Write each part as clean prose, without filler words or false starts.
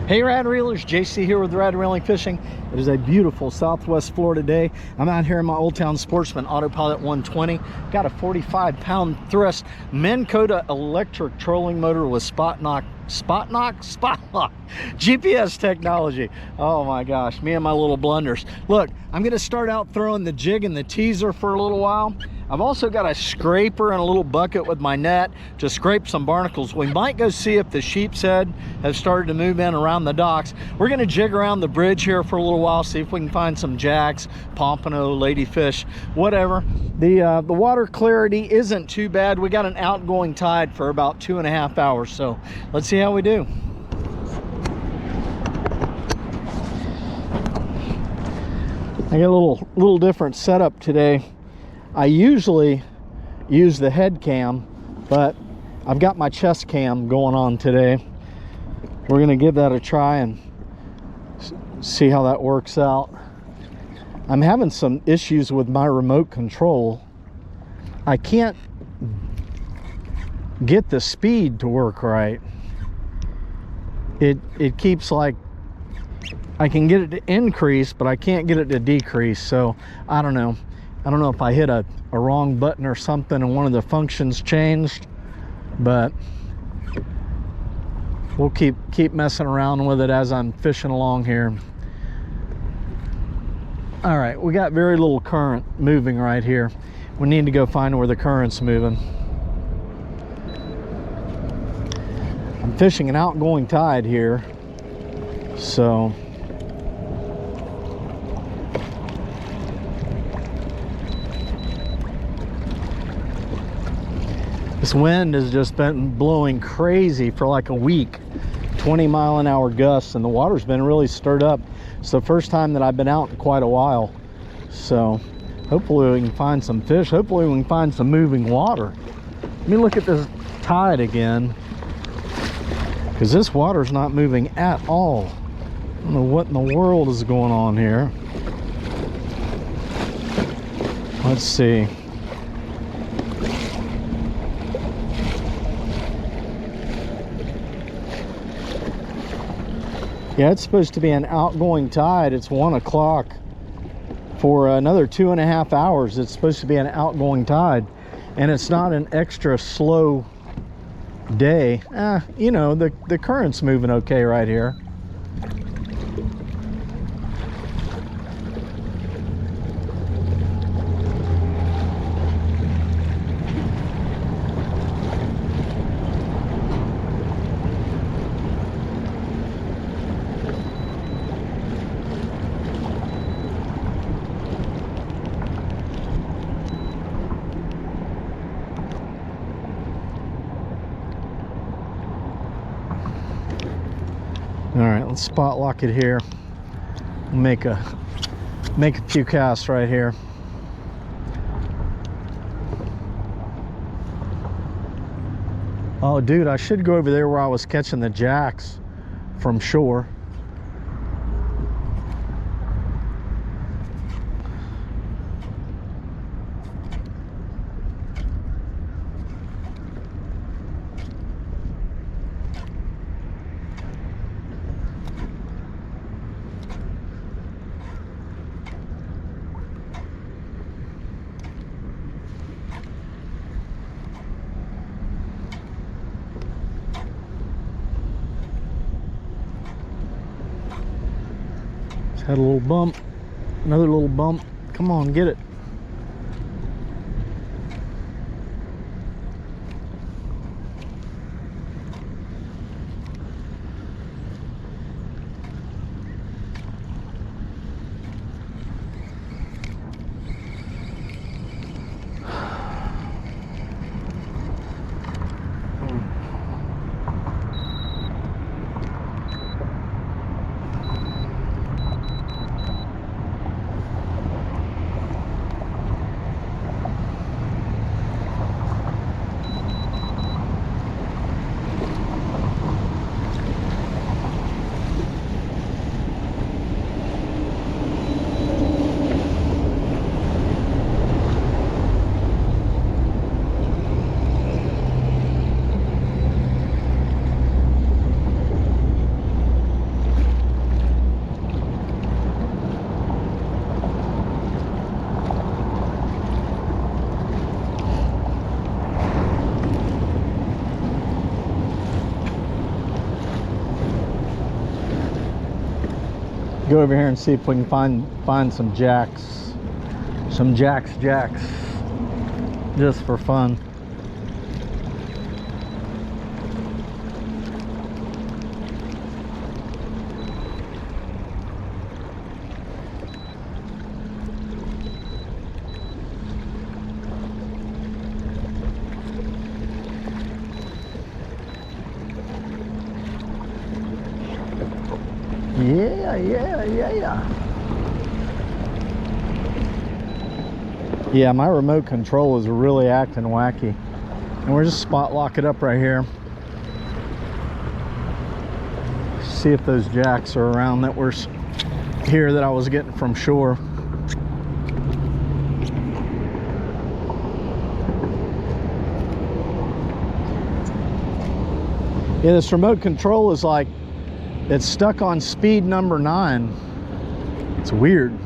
Hey Rad Reelers, JC here with radreeling Fishing. It is a beautiful Southwest Florida day. I'm out here in my Old Town Sportsman Autopilot 120. Got a 45-pound thrust Minn Kota electric trolling motor with spot lock GPS technology. Oh my gosh, me and my little blunders. Look, I'm gonna start out throwing the jig and the teaser for a little while. I've also got a scraper and a little bucket with my net to scrape some barnacles. We might go see if the sheepshead have started to move in around the docks. We're gonna jig around the bridge here for a little while, see if we can find some jacks, pompano, ladyfish, whatever. The water clarity isn't too bad. We got an outgoing tide for about 2.5 hours, so let's see how we do. I got a little different setup today. I usually use the head cam, but I've got my chest cam going on today. We're gonna give that a try and see how that works out. I'm having some issues with my remote control. I can't get the speed to work right. It keeps like, I can get it to increase, but I can't get it to decrease. So I don't know if I hit a wrong button or something and one of the functions changed, but we'll keep messing around with it as I'm fishing along here. All right, we got very little current moving right here. We need to go find where the current's moving. I'm fishing an outgoing tide here, so this wind has just been blowing crazy for like a week, 20-mile-an-hour gusts, and the water's been really stirred up. It's the first time that I've been out in quite a while, so hopefully we can find some fish. Hopefully we can find some moving water. Let me look at this tide again, because this water's not moving at all. I don't know what in the world is going on here. Let's see. Yeah, it's supposed to be an outgoing tide. It's 1 o'clock. For another 2.5 hours, it's supposed to be an outgoing tide. And it's not an extra slow day. You know, the current's moving okay right here. All right, let's spot lock it here. Make a few casts right here. Oh, dude, I should go over there where I was catching the jacks from shore. Had a little bump, another little bump. Come on, get it. go over here and see if we can find some jacks. Some jacks. Just for fun. Yeah, my remote control is really acting wacky. And we're just spot lock it up right here. See if those jacks are around that were here that I was getting from shore. Yeah, this remote control is like, it's stuck on speed number 9. It's weird.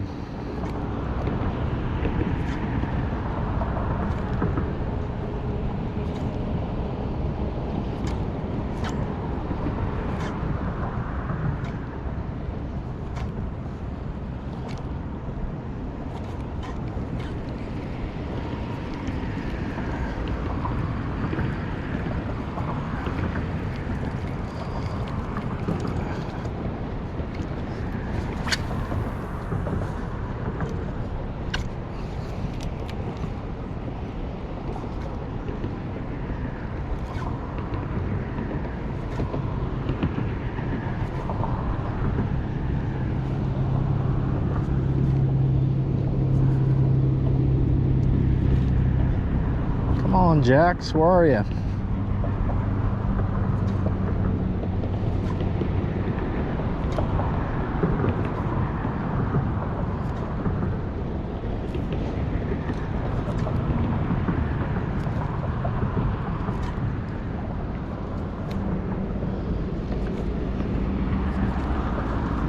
Come on, Jax, where are you?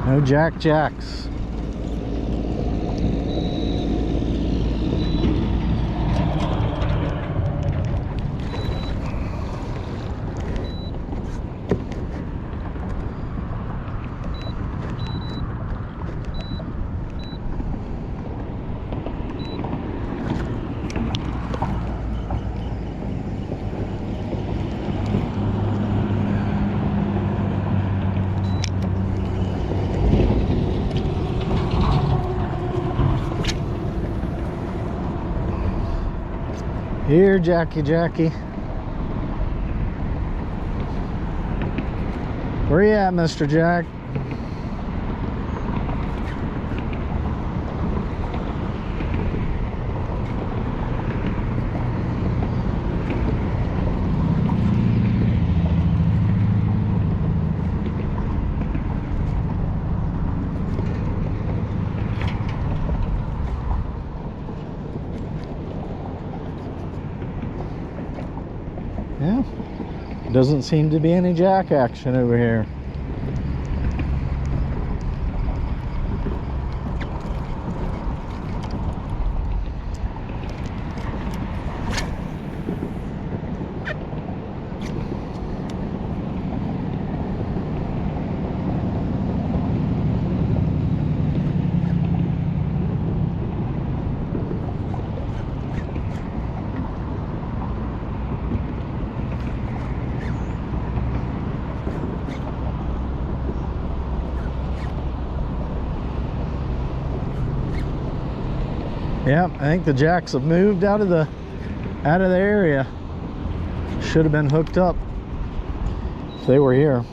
No Jacks. Here, Jackie. Where you at, Mr. Jack? Yeah, doesn't seem to be any jack action over here. Yeah, I think the jacks have moved out of the area. Should have been hooked up if they were here.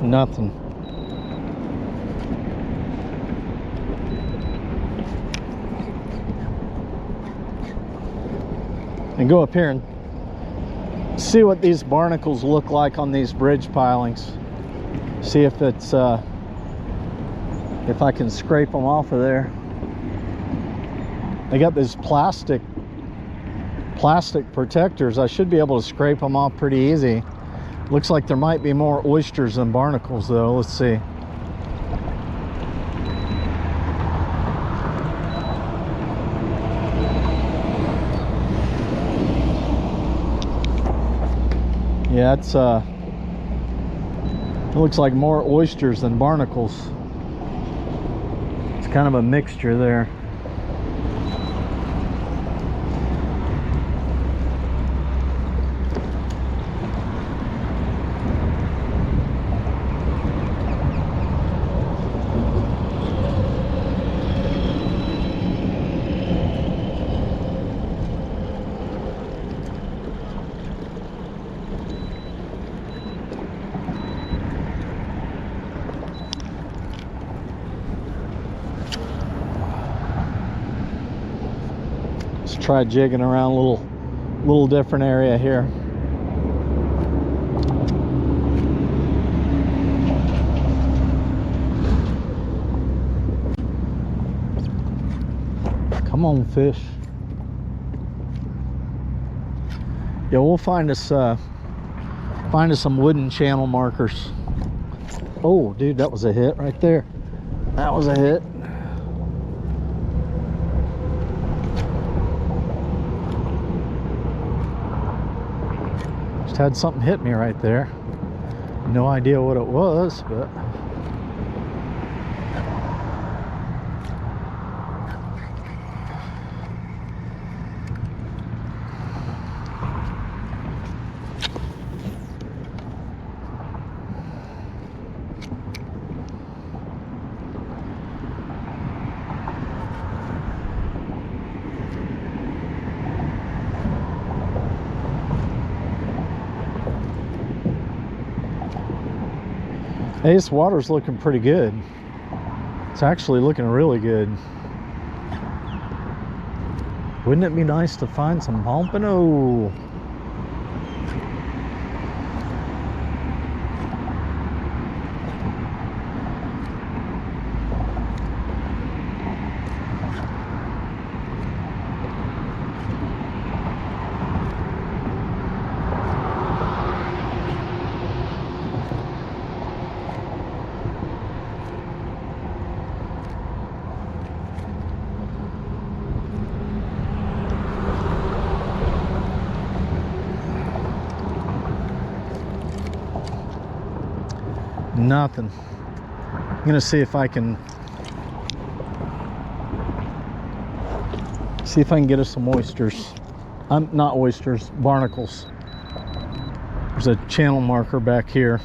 Nothing. and go up here and see what these barnacles look like on these bridge pilings. See if it's if I can scrape them off of there. They got these plastic protectors. I should be able to scrape them off pretty easy. Looks like there might be more oysters than barnacles though. Let's see. Yeah, it's it looks like more oysters than barnacles. It's kind of a mixture there. Try jigging around a little different area here. Come on, fish. Yeah, we'll find us some wooden channel markers. Oh, dude, that was a hit right there. That was a hit. Had something hit me right there. No idea what it was, but hey, this water's looking pretty good. It's actually looking really good. Wouldn't it be nice to find some pompano? Nothing. I'm gonna see if I can get us some oysters. Not oysters, barnacles. There's a channel marker back here.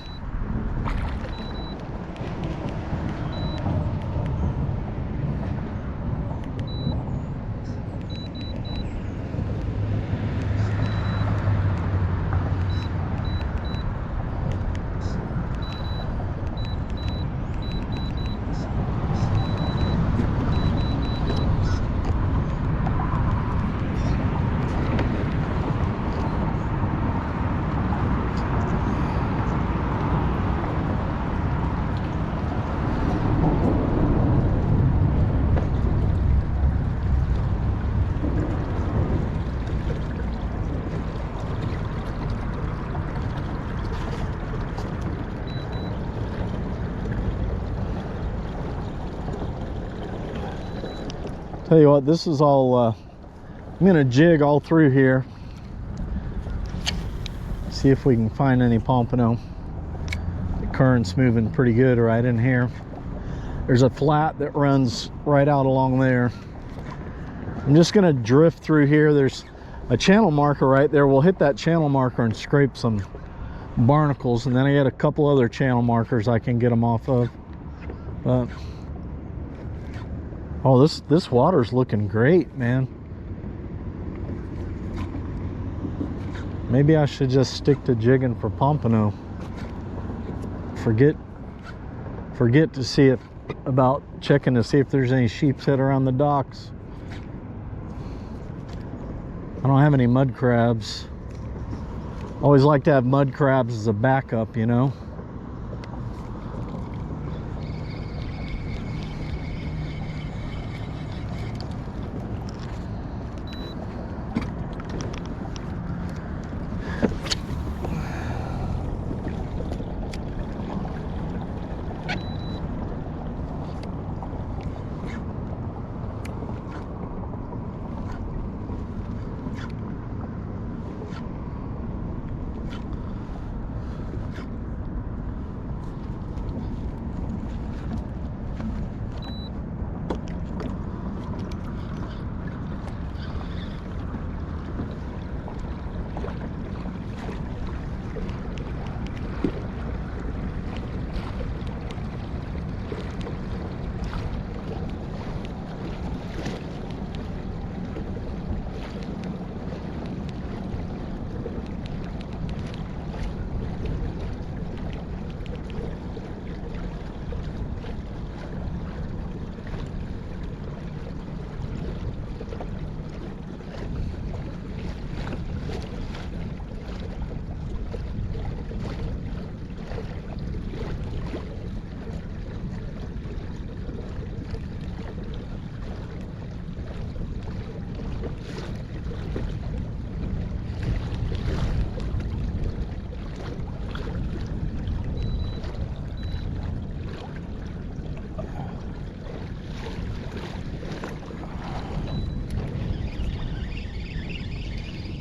Tell you what, this is all, I'm gonna jig all through here. See if we can find any pompano. The current's moving pretty good right in here. There's a flat that runs right out along there. I'm just gonna drift through here. There's a channel marker right there. We'll hit that channel marker and scrape some barnacles, and then I got a couple other channel markers I can get them off of. But oh, this water's looking great, man. Maybe I should just stick to jigging for pompano. Forget to see if about checking to see if there's any sheepshead around the docks. I don't have any mud crabs. Always like to have mud crabs as a backup, you know.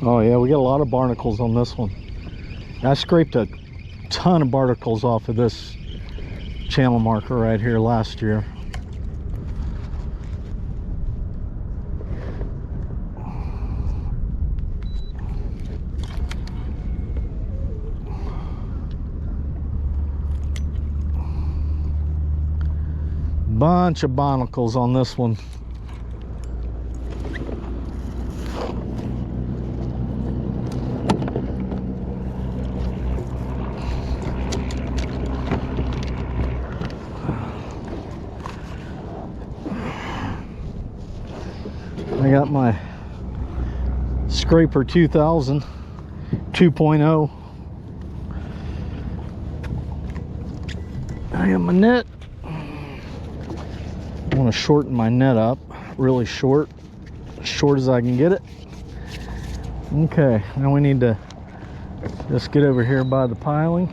Oh yeah, we got a lot of barnacles on this one. I scraped a ton of barnacles off of this channel marker right here last year. Bunch of barnacles on this one. I got my Scraper 2000 2.0. I got my net. I want to shorten my net up really short, as short as I can get it. Okay, now we need to just get over here by the piling.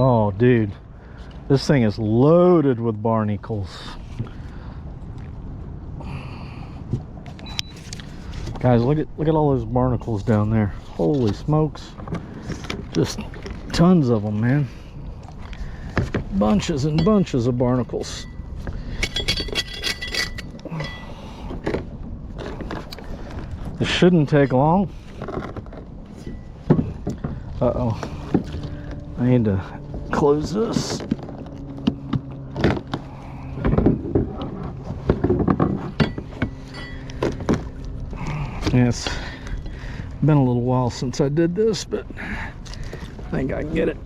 Oh dude, this thing is loaded with barnacles. Guys, look at all those barnacles down there. Holy smokes. Just tons of them, man. Bunches and bunches of barnacles. This shouldn't take long. Uh-oh. I need to close this. Yeah, it's been a little while since I did this, but I think I can get it.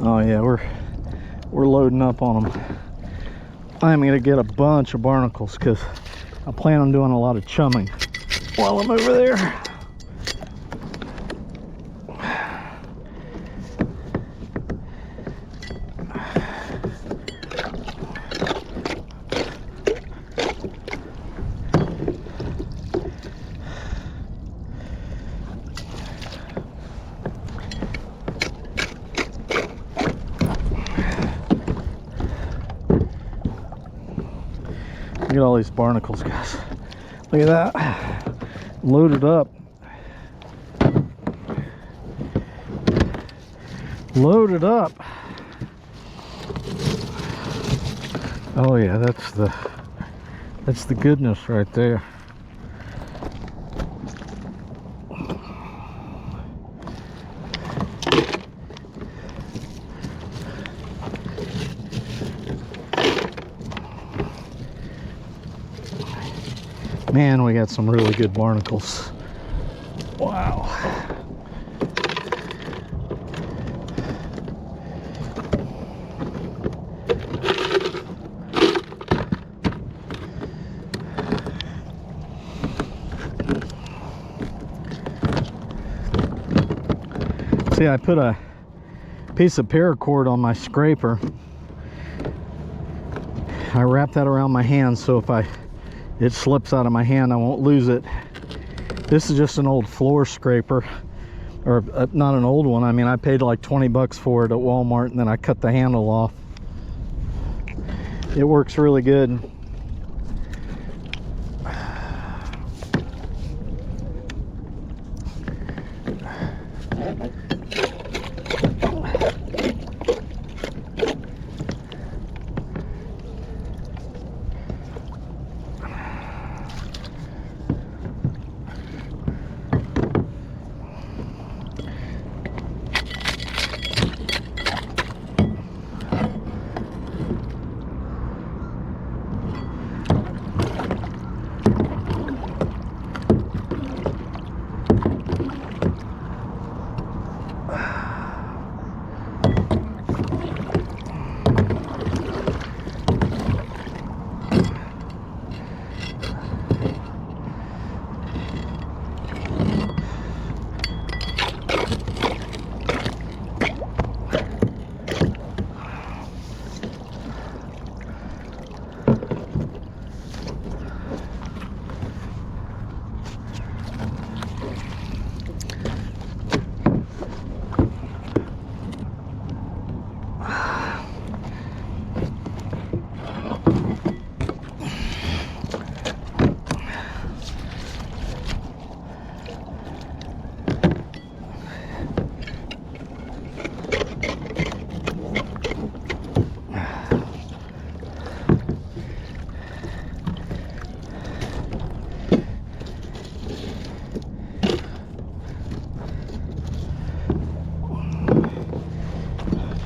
Oh yeah, we're loading up on them. I'm gonna get a bunch of barnacles because I plan on doing a lot of chumming while I'm over there. at all these barnacles, guys. Look at that. Loaded up. Loaded up. Oh yeah, that's the goodness right there. Man, we got some really good barnacles. Wow. See, I put a piece of paracord on my scraper. I wrap that around my hand so if it slips out of my hand, I won't lose it. This is just an old floor scraper, or not an old one. I mean, I paid like 20 bucks for it at Walmart, and then I cut the handle off. It works really good.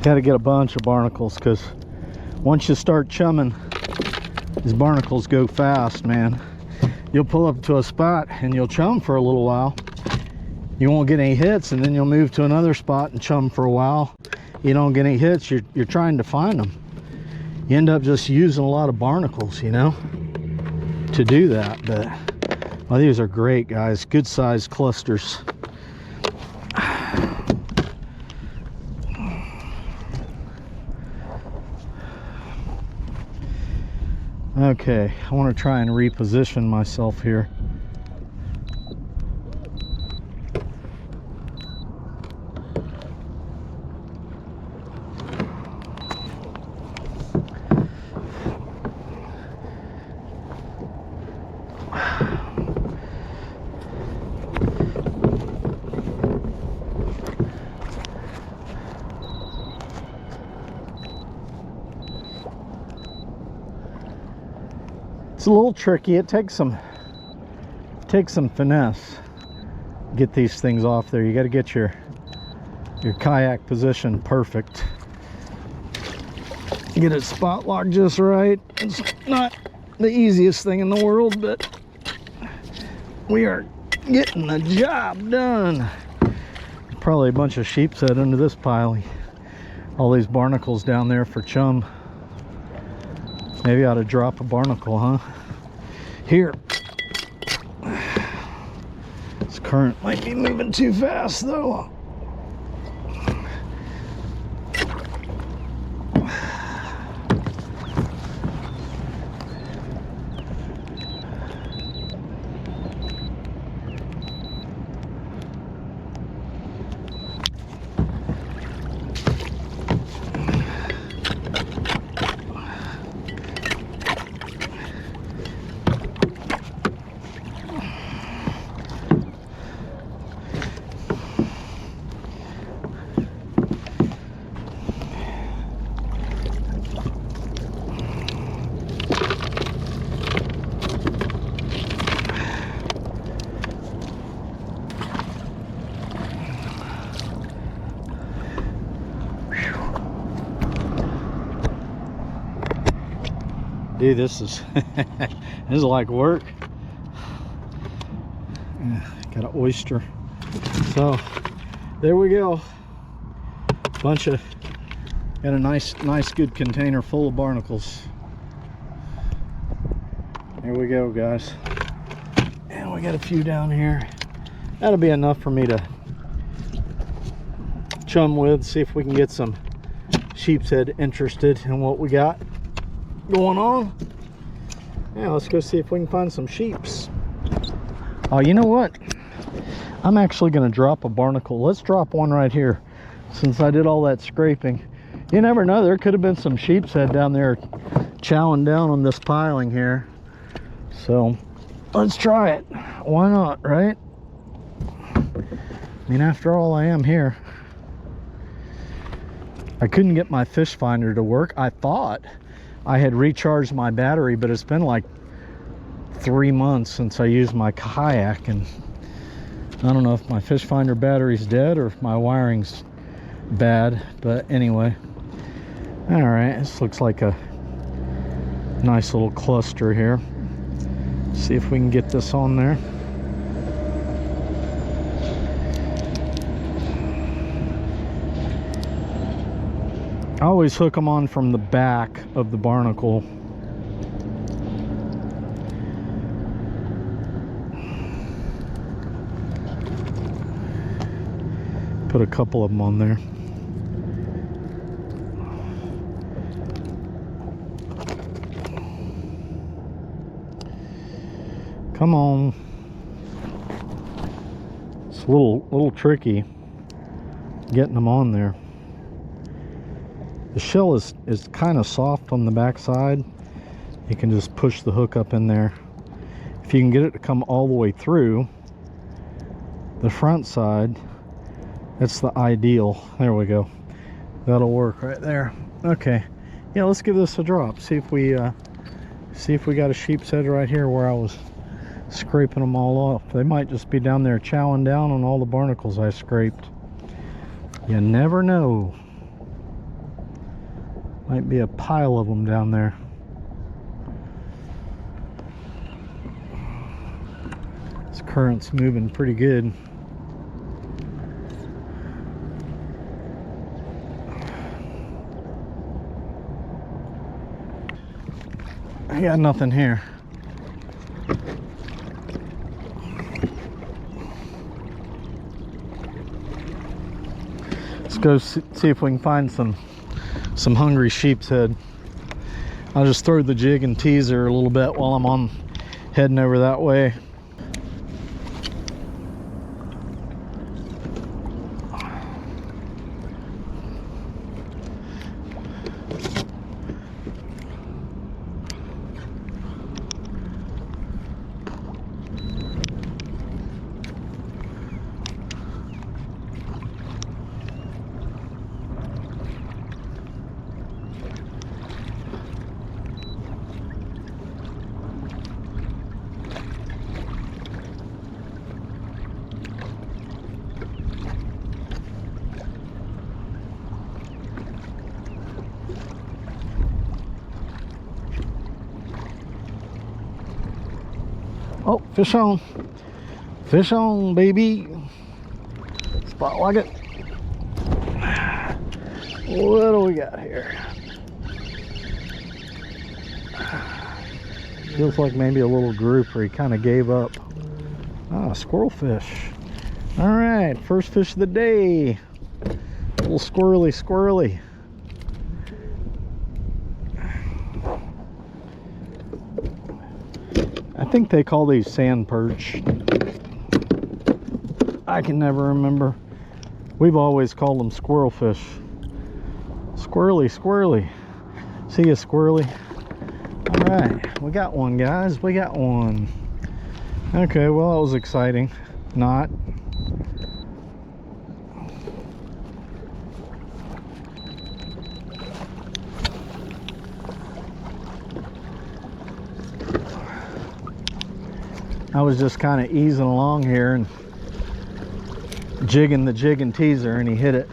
Got to get a bunch of barnacles, because once you start chumming, these barnacles go fast, man. You'll pull up to a spot and you'll chum for a little while. You won't get any hits, and then you'll move to another spot and chum for a while. You don't get any hits, you're trying to find them. You end up just using a lot of barnacles, you know, to do that. But well, these are great, guys. Good sized clusters. Okay, I want to try and reposition myself here. It's a little tricky. It takes some finesse to get these things off there. You got to get your kayak position perfect. Get it spot locked just right. It's not the easiest thing in the world, but we are getting the job done. Probably a bunch of sheepshead under this piling. All these barnacles down there for chum. Maybe I ought to drop a barnacle, huh? Here. This current might be moving too fast, though. Dude, this is this is like work. Got an oyster. So there we go. Got a nice good container full of barnacles. There we go, guys. And we got a few down here. That'll be enough for me to chum with, see if we can get some sheepshead interested in what we got going on. Yeah, let's go see if we can find some sheeps. Oh, you know what? I'm actually going to drop a barnacle. Let's drop one right here, since I did all that scraping. You never know, there could have been some sheepshead down there chowing down on this piling here. So let's try it. Why not, right? I mean, after all, I am here. I couldn't get my fish finder to work. I thought I had recharged my battery, but it's been like 3 months since I used my kayak, and I don't know if my fish finder battery's dead or if my wiring's bad, but anyway. All right, this looks like a nice little cluster here. See if we can get this on there. I always hook them on from the back of the barnacle. Put a couple of them on there. Come on. It's a little tricky getting them on there. The shell is kind of soft on the back side. You can just push the hook up in there. If you can get it to come all the way through the front side, that's the ideal. There we go. That'll work right there. Okay, yeah, let's give this a drop. See if we got a sheepshead right here where I was scraping them all off. They might just be down there chowing down on all the barnacles I scraped. You never know. Might be a pile of them down there. This current's moving pretty good. I got nothing here. Let's go see if we can find some hungry sheepshead. I'll just throw the jig and teaser a little bit while I'm heading over that way. Oh, fish on. Fish on, baby. Spot like it. What do we got here? Feels like maybe a little grouper. He kind of gave up. Ah, squirrel fish. All right, first fish of the day. A little squirrely. I think they call these sand perch. I can never remember. We've always called them squirrel fish. Squirrely. See ya, squirrely. All right, we got one, guys. We got one. Okay, well, that was exciting. Not. I was just kind of easing along here and jigging the jig and teaser, and he hit it.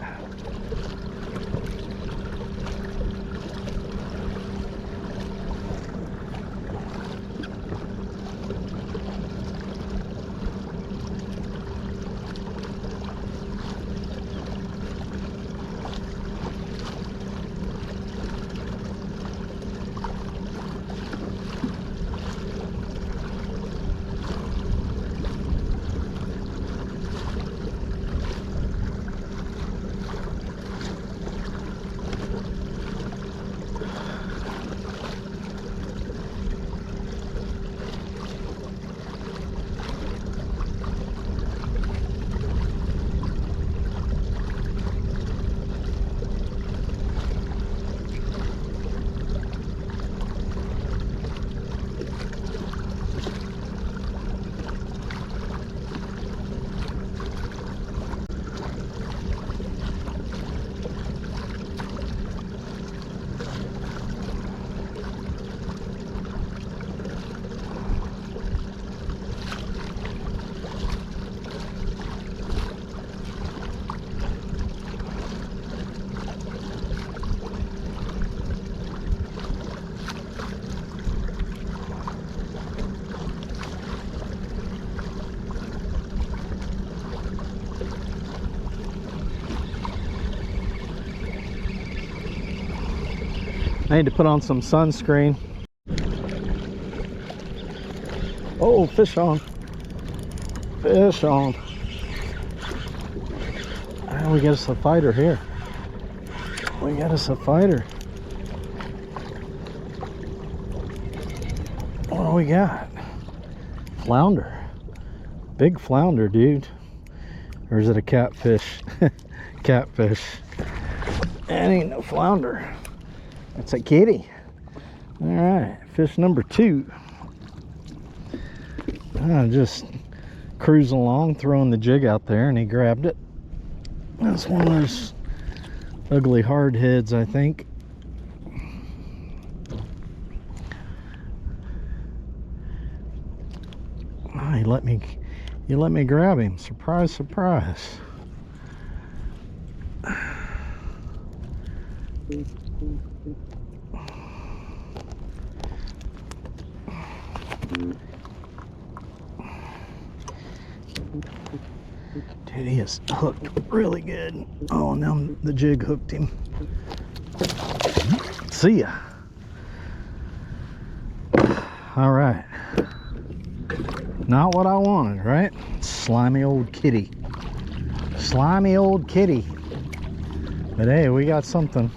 I need to put on some sunscreen. Oh, fish on. Fish on. Oh, we got us a fighter here. We got us a fighter. What do we got? Flounder. Big flounder, dude. Or is it a catfish? Catfish. That ain't no flounder. That's a kitty. All right, fish number 2. I'm just cruising along, throwing the jig out there, and he grabbed it. That's one of those ugly hard heads, I think. Oh, he let me grab him. Surprise, surprise. Dude, he is hooked really good. Oh, now the jig hooked him. See ya. All right. Not what I wanted, right? Slimy old kitty. Slimy old kitty. But hey, we got something.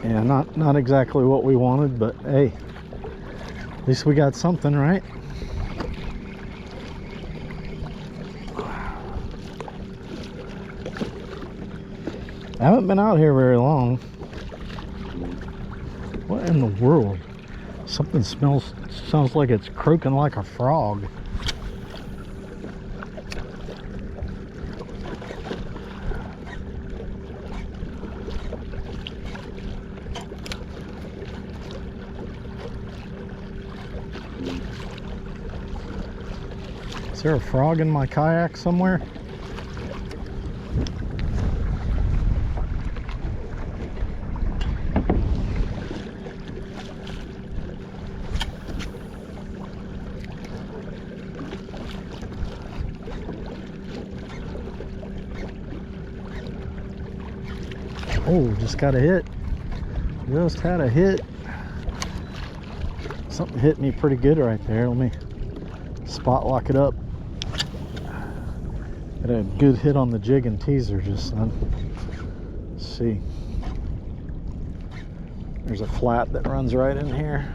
Yeah, not exactly what we wanted, but hey, at least we got something, right? I haven't been out here very long. What in the world? Something sounds like it's croaking like a frog. Is there a frog in my kayak somewhere? Oh, just got a hit. Just had a hit. Something hit me pretty good right there. Let me spot lock it up. Got a good hit on the jig and teaser just then. Let's see. There's a flat that runs right in here.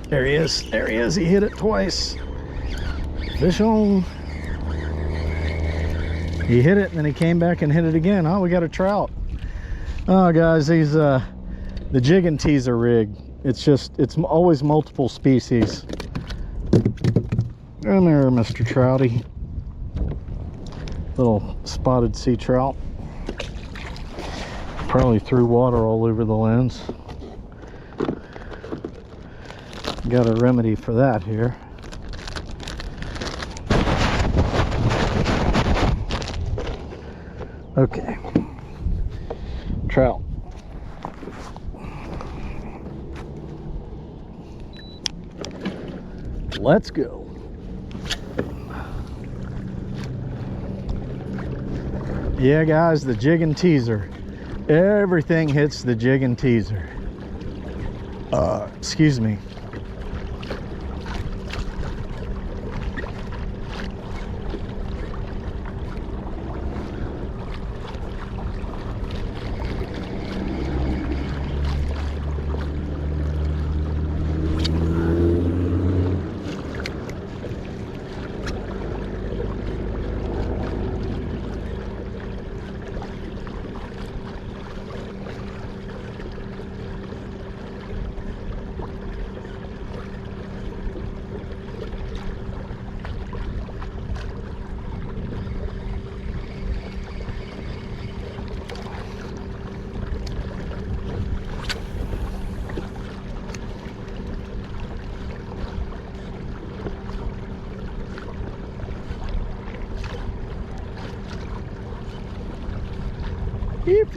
There he is. There he is. He hit it twice. Fish on. He hit it and then he came back and hit it again. Oh, we got a trout. Oh, guys, these the jig and teaser rig. It's always multiple species. Come there, Mr. Trouty. Little spotted sea trout. Probably threw water all over the lens. Got a remedy for that here. Okay. Trout. Let's go. Yeah, guys, the jig and teaser. Everything hits the jig and teaser. Excuse me.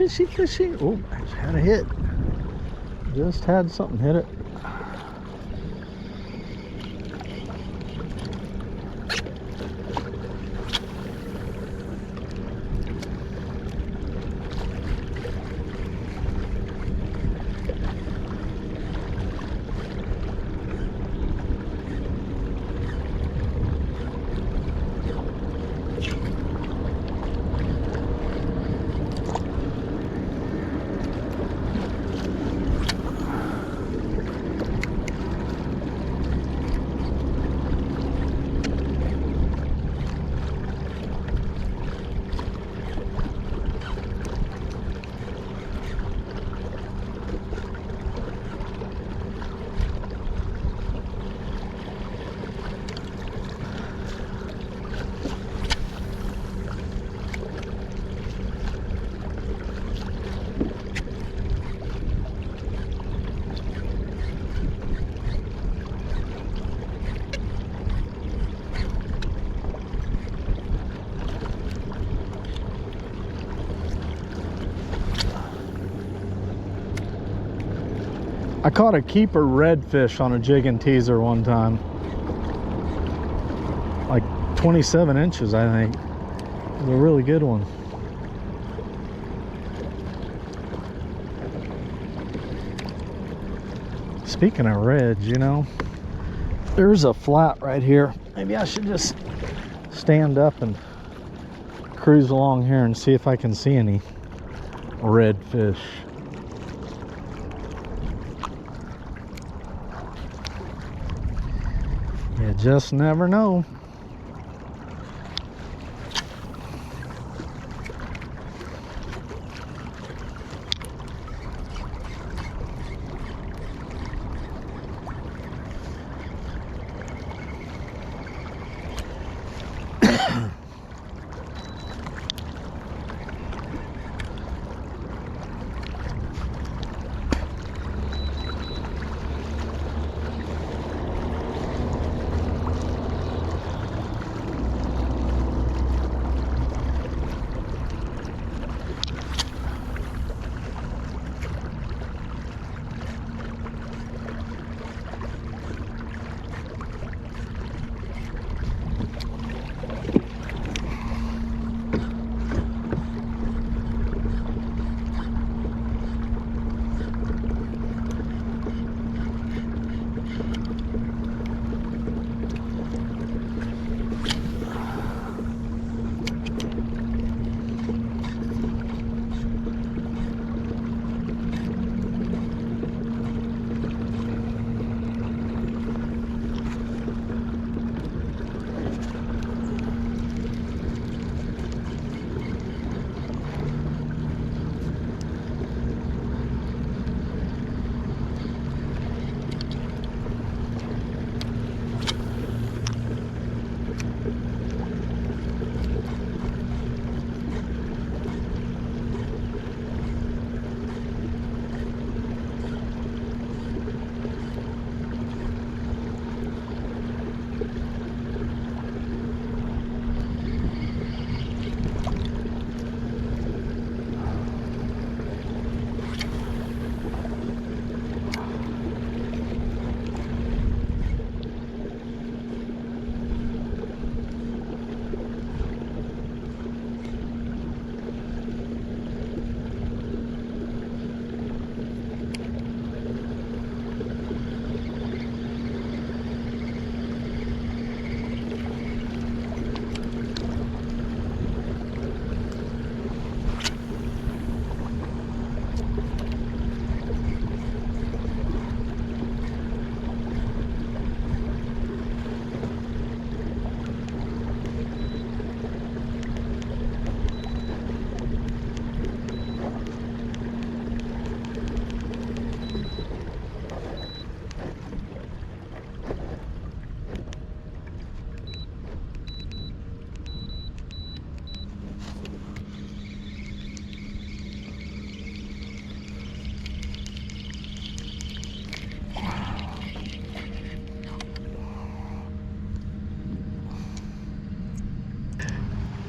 fishy, fishy. Oh, I just had a hit. Just had something hit it. I caught a keeper redfish on a jig and teaser one time. Like 27 inches, I think. It was a really good one. Speaking of reds, you know, there's a flat right here. Maybe I should just stand up and cruise along here and see if I can see any redfish. You just never know.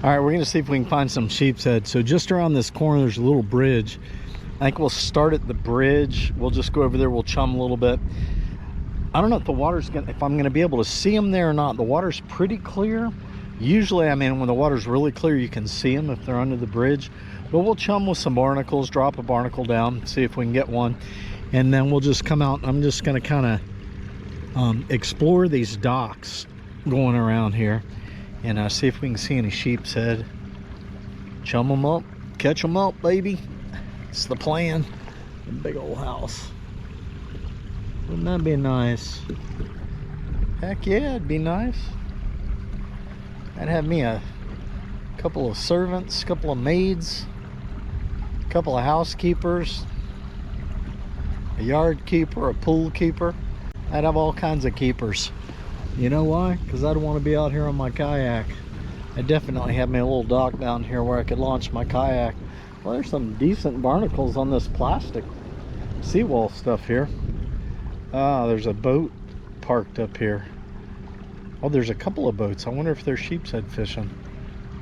All right, we're gonna see if we can find some sheepshead. So just around this corner, there's a little bridge. I think we'll start at the bridge. We'll just go over there, we'll chum a little bit. I don't know if the water's gonna, if I'm gonna be able to see them there or not. The water's pretty clear. Usually, I mean, when the water's really clear, you can see them if they're under the bridge. But we'll chum with some barnacles, drop a barnacle down, see if we can get one. And then we'll just come out. I'm just gonna kind of explore these docks going around here and see if we can see any sheepshead. Chum them up, catch them up, baby. It's the plan. A big old house. Wouldn't that be nice? Heck yeah, it'd be nice. I'd have me a couple of servants, a couple of maids, a couple of housekeepers, a yard keeper, a pool keeper. I'd have all kinds of keepers. You know why? Because I don't want to be out here on my kayak. I definitely have me a little dock down here where I could launch my kayak. Well, there's some decent barnacles on this plastic seawall stuff here. Ah, there's a boat parked up here. Oh, there's a couple of boats. I wonder if they're sheepshead fishing.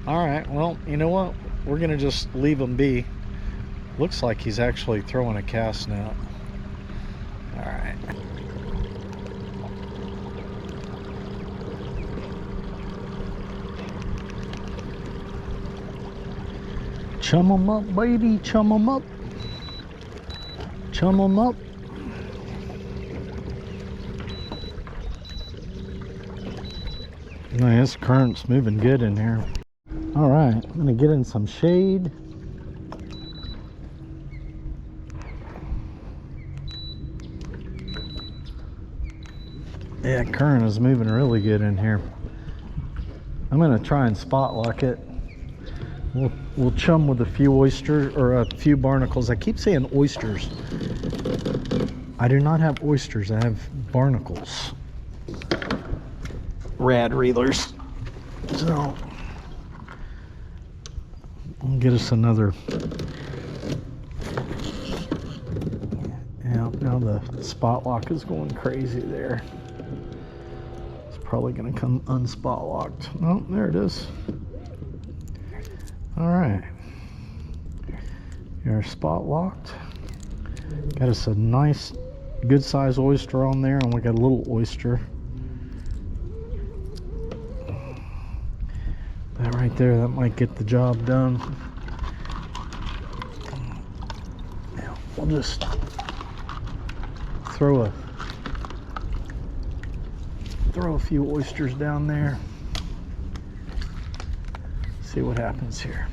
All right, well, you know what? We're gonna just leave them be. Looks like he's actually throwing a cast net. All right. Chum them up, baby, chum them up. Chum them up. Nice, current's moving good in here. All right, I'm gonna get in some shade. Yeah, current is moving really good in here. I'm gonna try and spot lock it. We'll chum with a few oysters or a few barnacles. I keep saying oysters. I do not have oysters, I have barnacles. Radreelers. So I'll get us another. Yeah, now the spot lock is going crazy there. It's probably gonna come unspot locked. Oh, there it is. All right, you're spot locked. Got us a nice, good size oyster on there, and we got a little oyster. That right there, that might get the job done. Now we'll just throw a few oysters down there. See what happens here.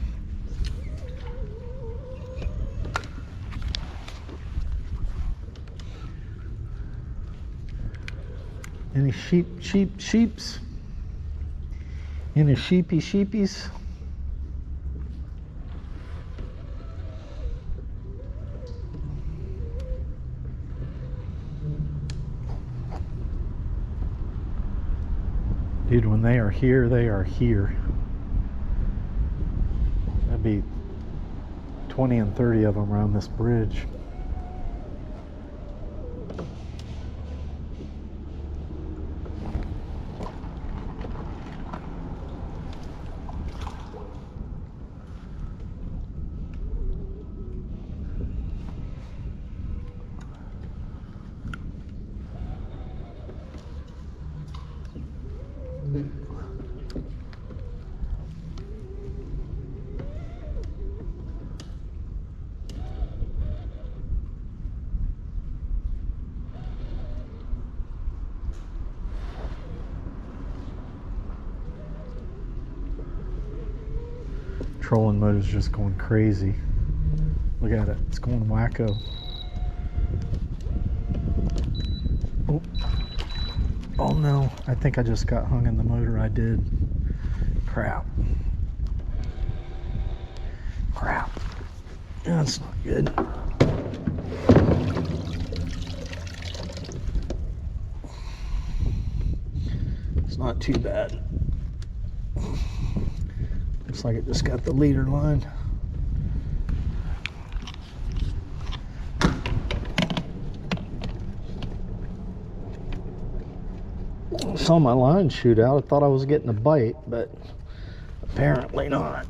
Any sheeps? Any sheepies? Dude, when they are here, they are here. That'd be 20 and 30 of them around this bridge. Trolling mode is just going crazy. Look at it, it's going wacko. Oh. Oh no, I think I just got hung in the motor. I did. Crap. That's not good. It's not too bad. Looks like it just got the leader line. Saw my line shoot out. I thought I was getting a bite, but Apparently not.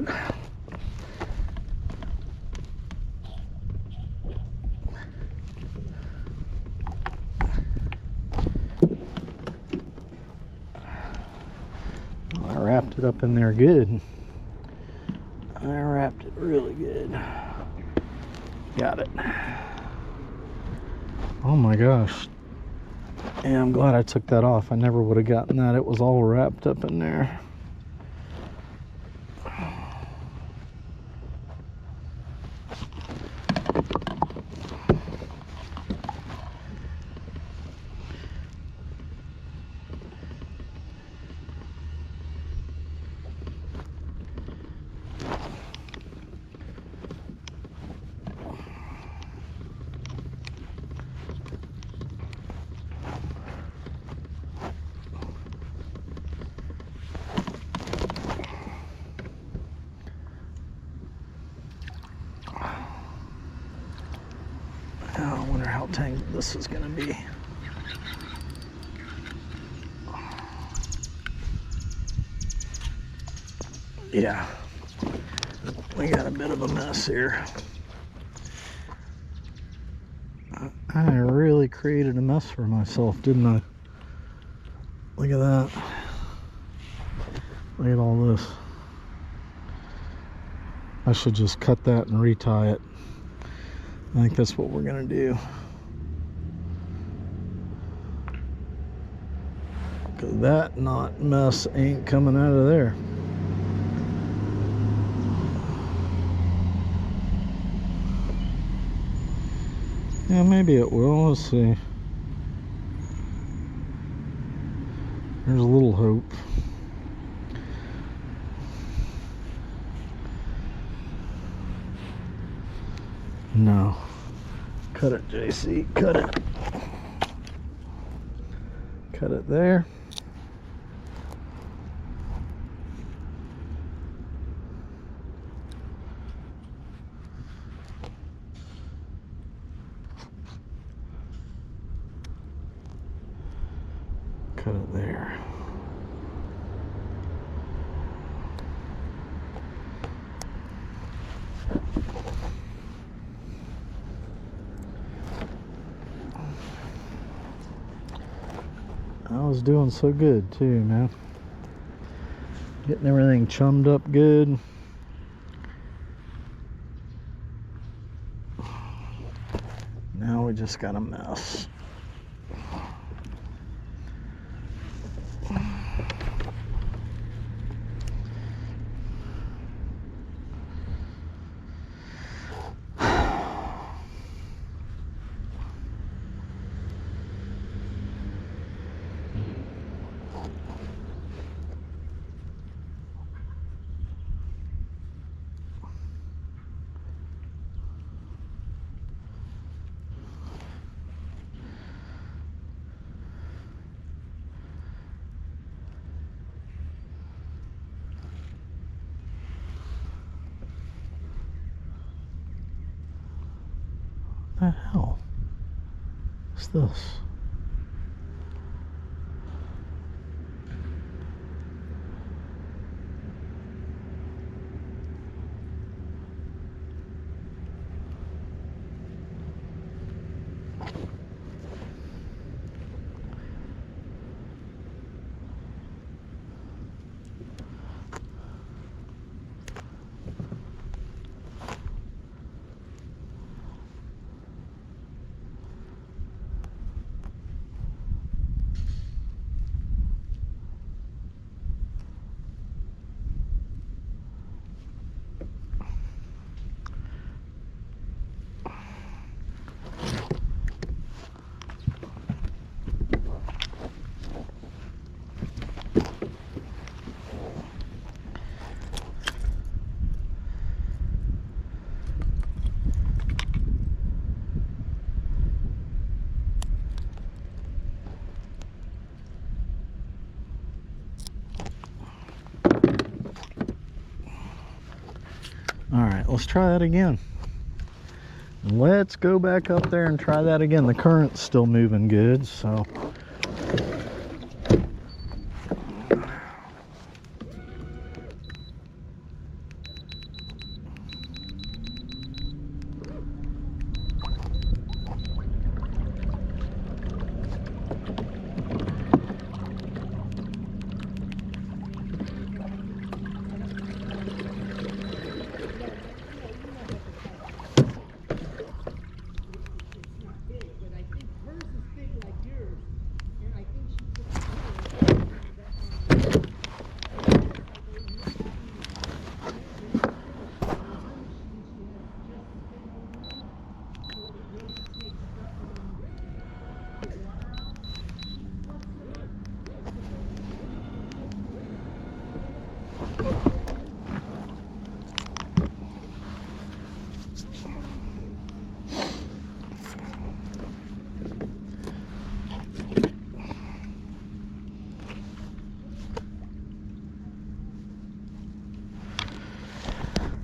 I wrapped it up in there good. I wrapped it really good. Got it. Oh my gosh. Yeah, I'm glad I took that off. I never would have gotten that. It was all wrapped up in there. I wonder how tangled this is going to be. Yeah, we got a bit of a mess here. I really created a mess for myself, didn't I? Look at that. Look at all this. I should just cut that and retie it. I think that's what we're gonna do. Cause that knot mess ain't coming out of there. Yeah, maybe it will. Let's see. There's a little hope. No. Cut it, JC. Cut it. Cut it there. Cut it there. I was doing so good too, man. Getting everything chummed up good. Now we just got a mess. What the hell? What's this? All right, let's try that again. Let's go back up there and try that again. The current's still moving good, so.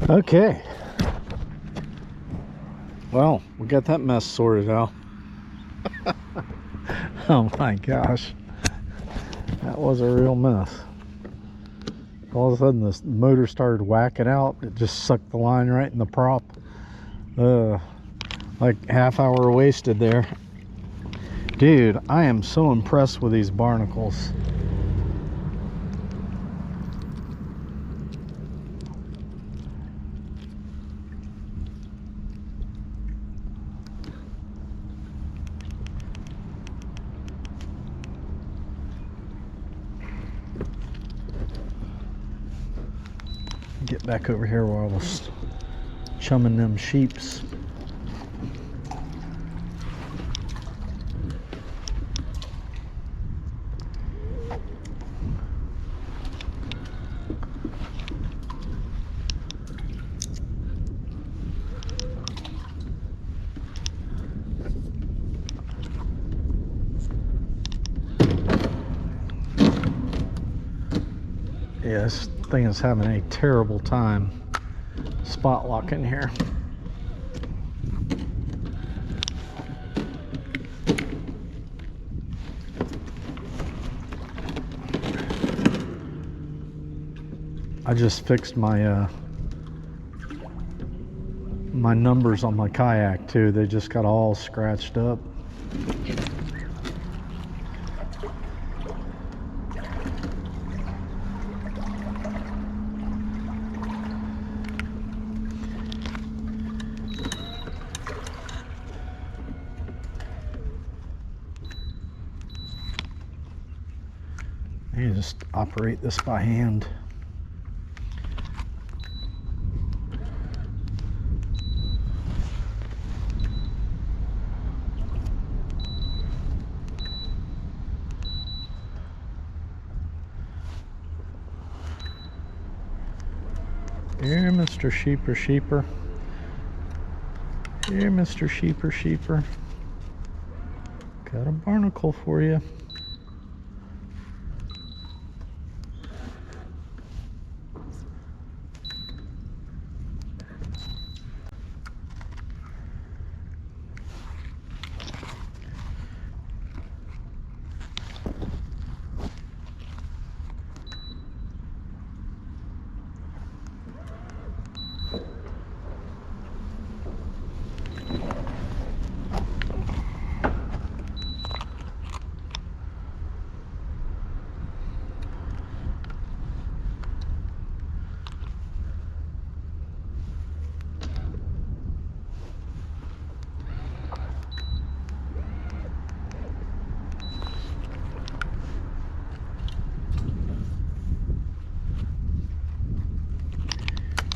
Okay. Well, we got that mess sorted out. Oh my gosh. That was a real mess. All of a sudden the motor started whacking out. It just sucked the line right in the prop. Like half hour wasted there. Dude, I am so impressed with these barnacles. Get back over here while I was chumming them sheeps. Yeah, this thing is having a terrible time spot locking here. I just fixed my my numbers on my kayak too. They just got all scratched up. You just operate this by hand. Here, Mr. Sheeper. Here, Mr. Sheeper. Got a barnacle for you.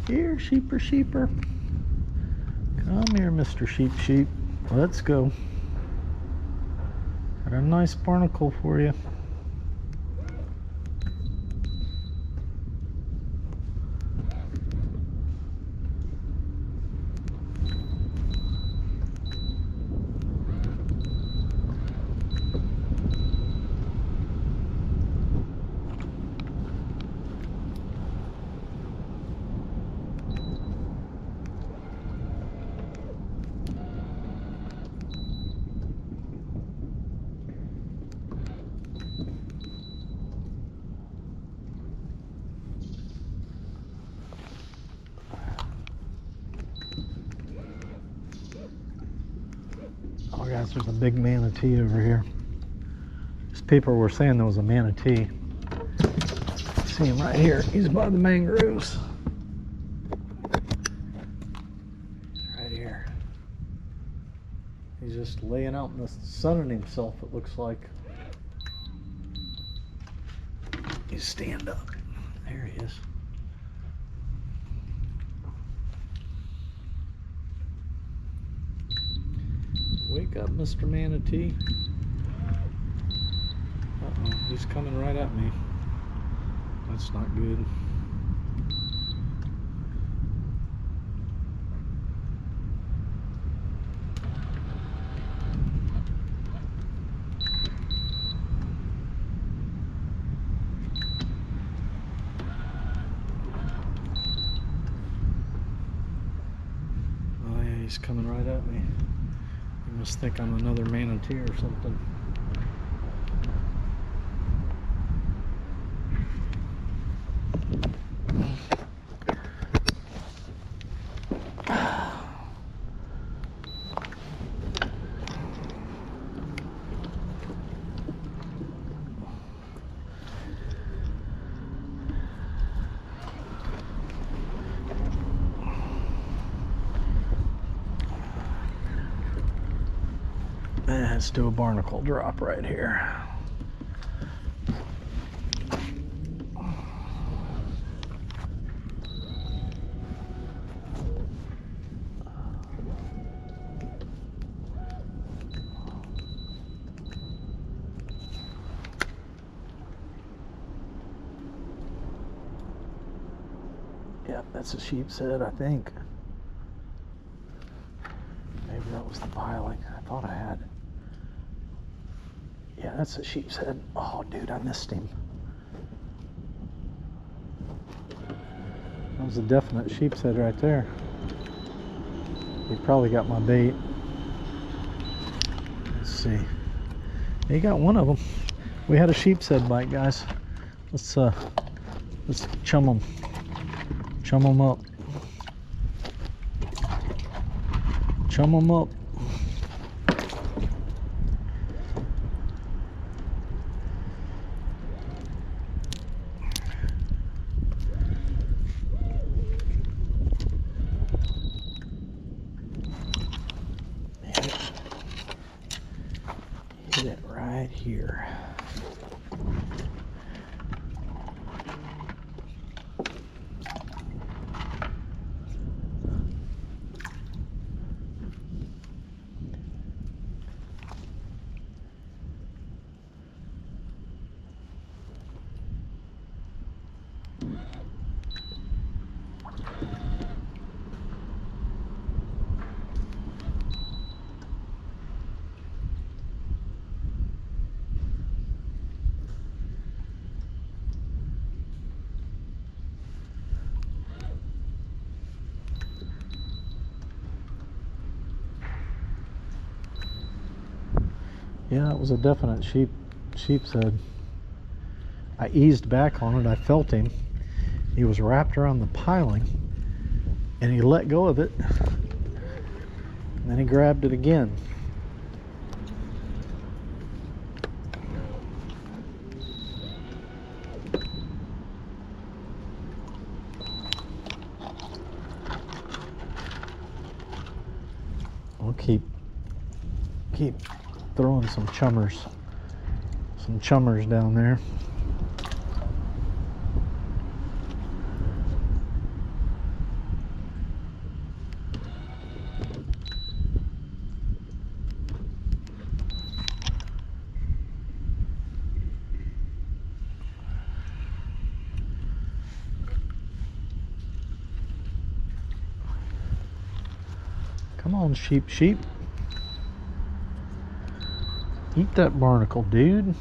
Here, sheeper. Come here, Mr. Sheep. Let's go. Got a nice barnacle for you. Oh guys, there's a big manatee over here. These people were saying there was a manatee. See him right here. He's by the mangroves. Right here. He's just laying out in the sunning himself, it looks like. You stand up. There he is. Wake up, Mr. Manatee. Uh-oh, he's coming right at me. That's not good. He's coming right at me. He must think I'm another manatee or something. Let's do a barnacle drop right here. Yep, that's a sheepshead, I think. Maybe that was the piling. I thought I had. Yeah, that's a sheepshead. Oh, dude, I missed him. That was a definite sheepshead right there. He probably got my bait. Let's see. He got one of them. We had a sheepshead bite, guys. Let's chum them. Chum them up. Chum them up. Hit it right here. Yeah, it was a definite sheepshead. I eased back on it. I felt him. He was wrapped around the piling, and he let go of it, and then he grabbed it again. I'll keep throwing some chummers down there. Come on, sheep. Eat that barnacle, dude.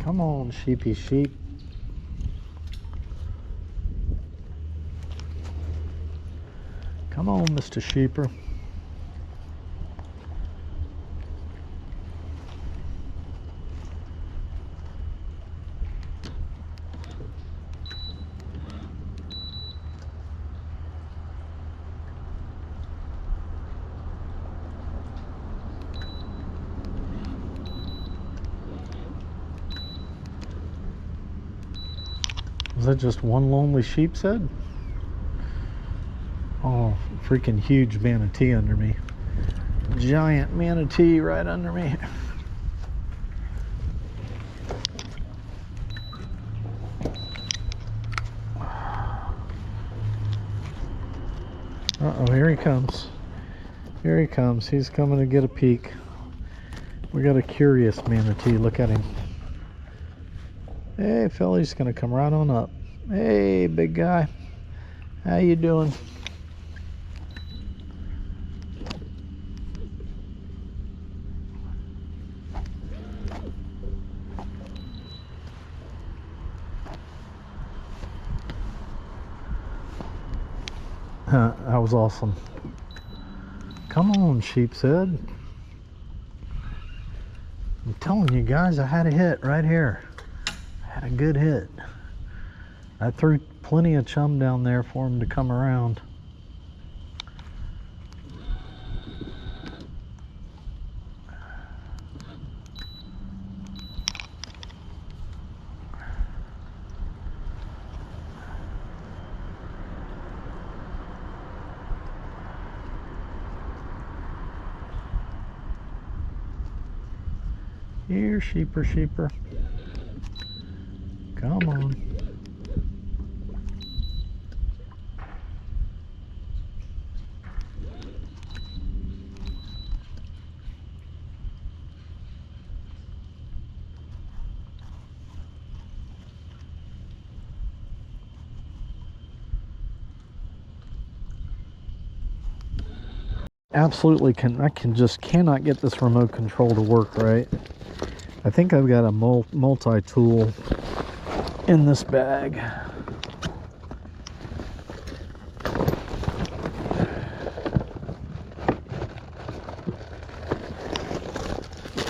Come on, sheepy sheep. Come on, Mr. Sheeper. Is that just one lonely sheepshead? Oh, freaking huge manatee under me. Giant manatee right under me. Uh-oh, here he comes. Here he comes. He's coming to get a peek. We got a curious manatee. Look at him. Hey, fella, he's gonna come right on up. Hey, big guy. How you doing? That was awesome. Come on, sheepshead. I'm telling you guys, I had a hit right here. I had a good hit. I threw plenty of chum down there for him to come around. Here, sheeper. Come on. Absolutely cannot get this remote control to work right. I think I've got a multi-tool in this bag.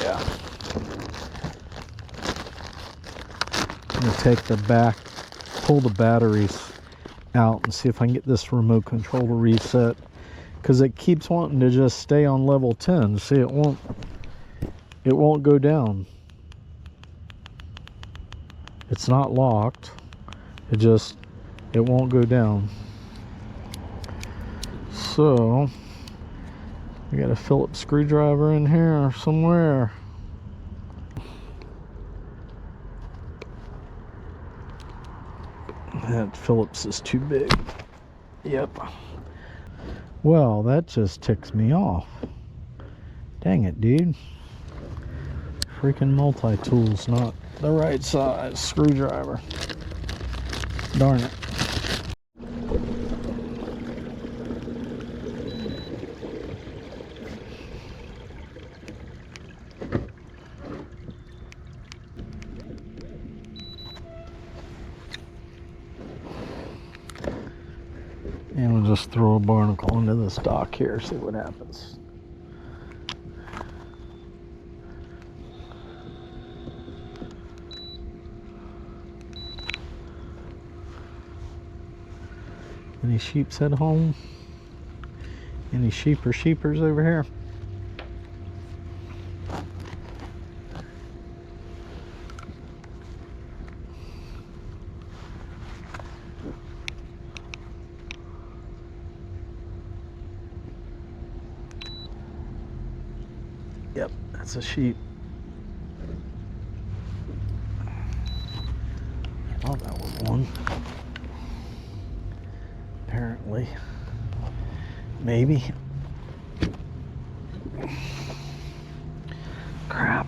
Yeah. I'm gonna take the back, pull the batteries out and see if I can get this remote control to reset, because it keeps wanting to just stay on level 10. See, it won't go down. It's not locked. It won't go down. So I got a Phillips screwdriver in here somewhere. That Phillips is too big. Yep. Well, that just ticks me off. Dang it, dude. Freaking multi-tool's not the right size screwdriver. Darn it. And we'll just throw a barnacle into this dock here, see what happens. Any sheepshead home? Any sheepers over here? Yep, that's a sheep. Oh, that was one. Apparently. Maybe. Crap.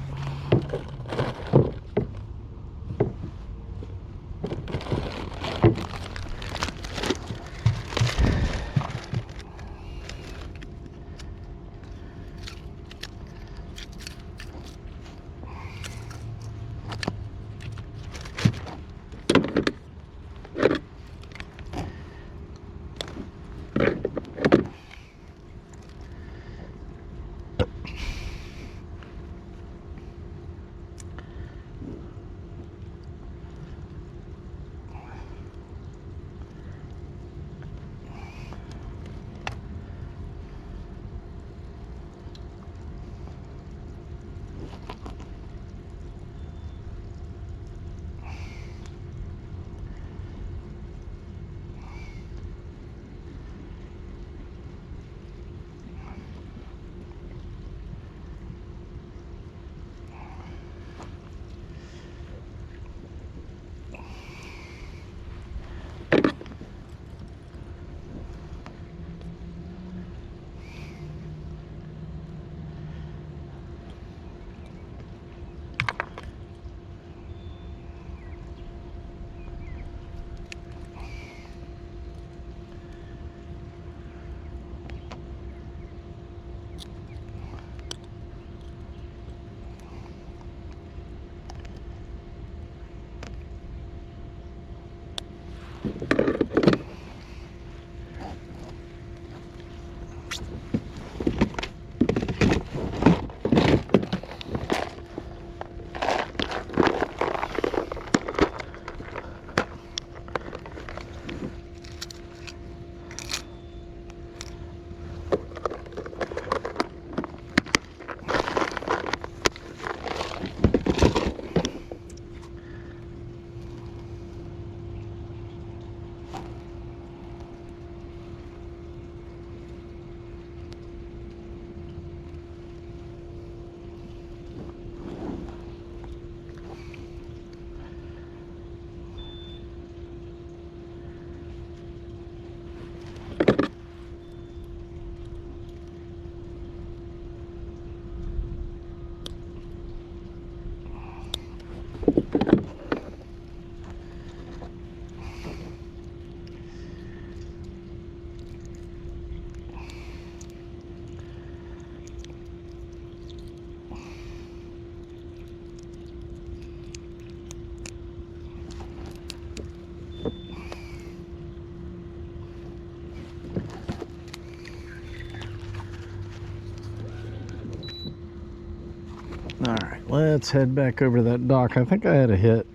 All right, let's head back over to that dock. I think I had a hit.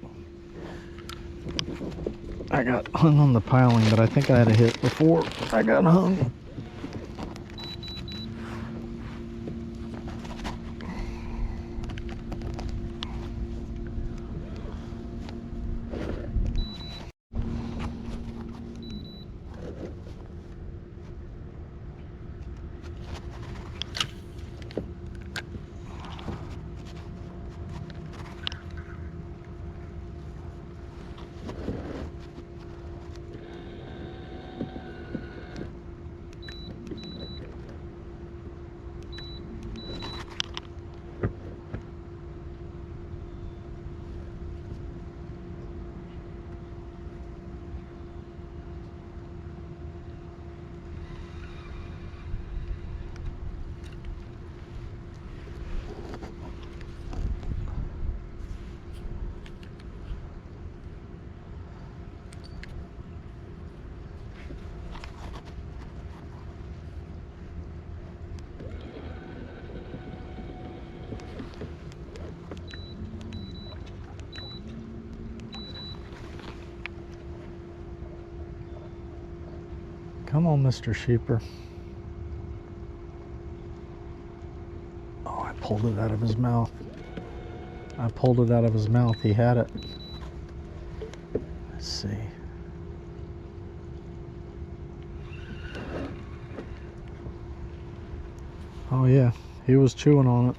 I got hung on the piling, but I think I had a hit before I got hung. Come on, Mr. Sheeper. Oh, I pulled it out of his mouth. I pulled it out of his mouth. He had it. Let's see. Oh yeah, he was chewing on it.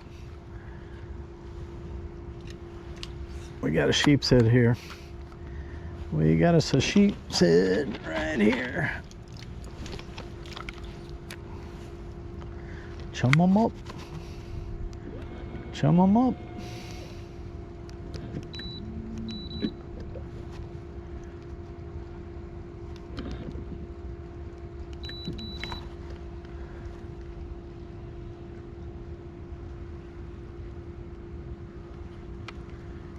We got a sheepshead here. We got us a sheepshead right here. Chum them up. Chum them up.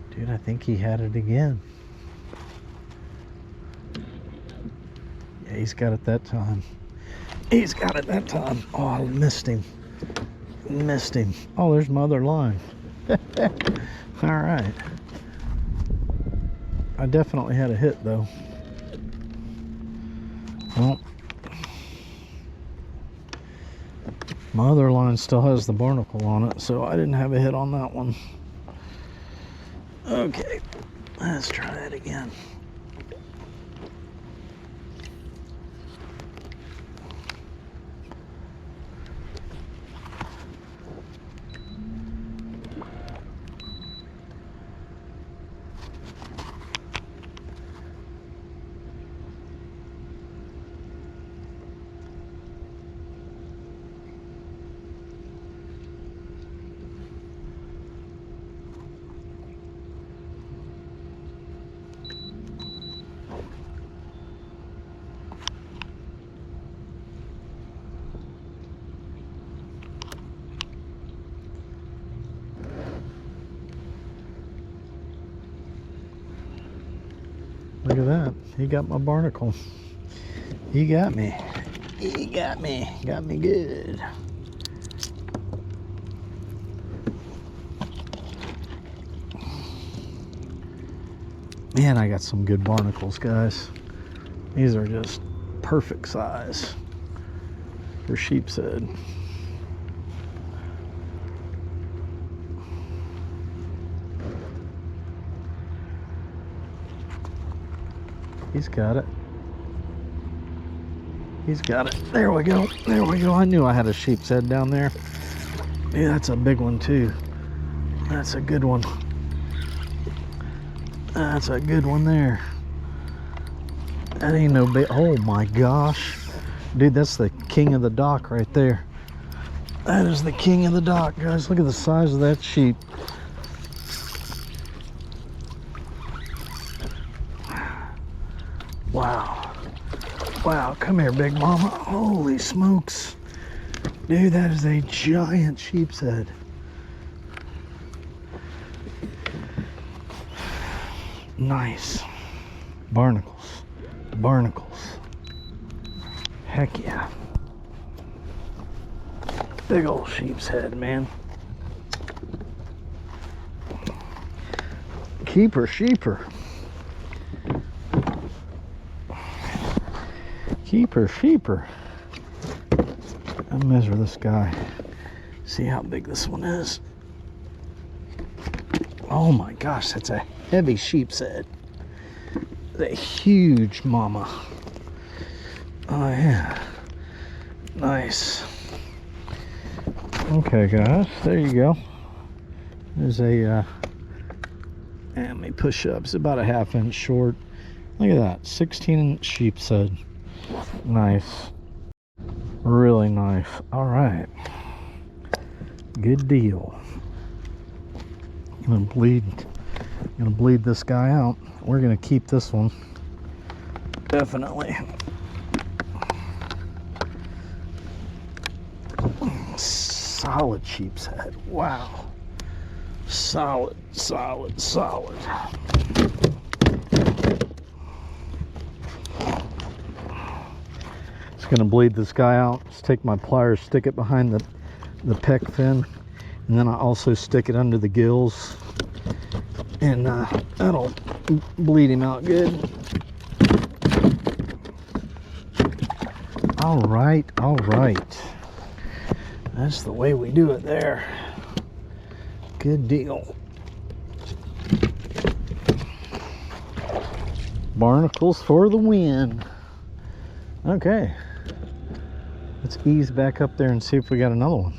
Dude, I think he had it again. Yeah, he's got it that time. He's got it that time. Oh, I missed him. Missed him. Oh, there's my other line. All right. I definitely had a hit though. Well, my other line still has the barnacle on it, so I didn't have a hit on that one. Okay, let's try that again. Look at that. He got my barnacle. He got me. He got me. Got me good. Man, I got some good barnacles, guys. These are just perfect size for sheepshead. He's got it. He's got it. There we go. There we go. I knew I had a sheepshead down there. Yeah, that's a big one too. That's a good one. That's a good one there. That ain't no big. Oh my gosh. Dude, that's the king of the dock right there. That is the king of the dock, guys. Look at the size of that sheep. Wow. Wow, come here, big mama. Holy smokes. Dude, that is a giant sheepshead. Nice. Barnacles. Barnacles. Heck yeah. Big old sheepshead, man. Keeper sheeper. Keeper sheeper. I'll measure this guy. See how big this one is. Oh my gosh, that's a heavy sheepshead. A huge mama. Oh yeah. Nice. Okay guys, there you go. There's a let me push up. It's about a 1/2 inch short. Look at that, 16-inch sheepshead. Nice. Really nice. All right. Good deal. I'm gonna bleed this guy out. We're gonna keep this one. Definitely. Solid sheepshead. Wow. Solid, solid, solid. Just gonna bleed this guy out. Just take my pliers, stick it behind the pec fin, and then I also stick it under the gills, and that'll bleed him out good. All right, all right. That's the way we do it there. Good deal. Barnacles for the win. Okay. Let's ease back up there and see if we got another one.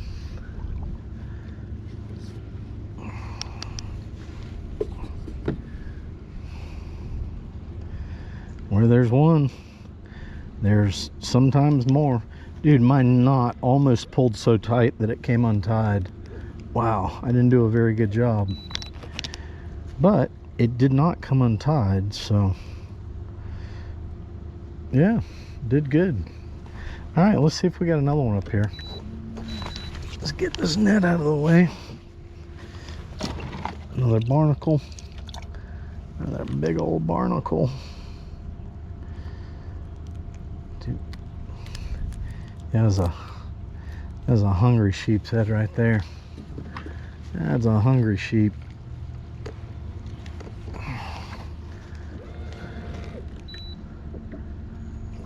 Where there's one, there's sometimes more. Dude, my knot almost pulled so tight that it came untied. Wow, I didn't do a very good job. But it did not come untied, so yeah, did good. All right, let's see if we got another one up here. Let's get this net out of the way. Another barnacle. Another big old barnacle. There's a hungry sheep's head right there. That's a hungry sheep.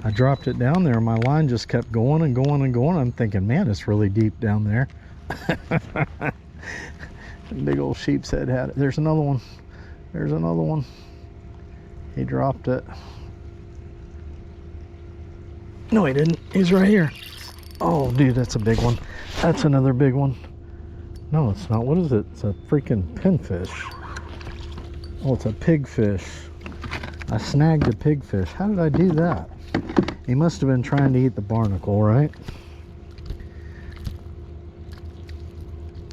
I dropped it down there, my line just kept going and going and going. I'm thinking, man, it's really deep down there. Big old sheep's head had it. There's another one. There's another one. He dropped it. No, he didn't. He's right here. Oh, dude, that's a big one. That's another big one. No, it's not. What is it? It's a freaking pinfish. Oh, it's a pigfish. I snagged a pigfish. How did I do that? He must have been trying to eat the barnacle, right?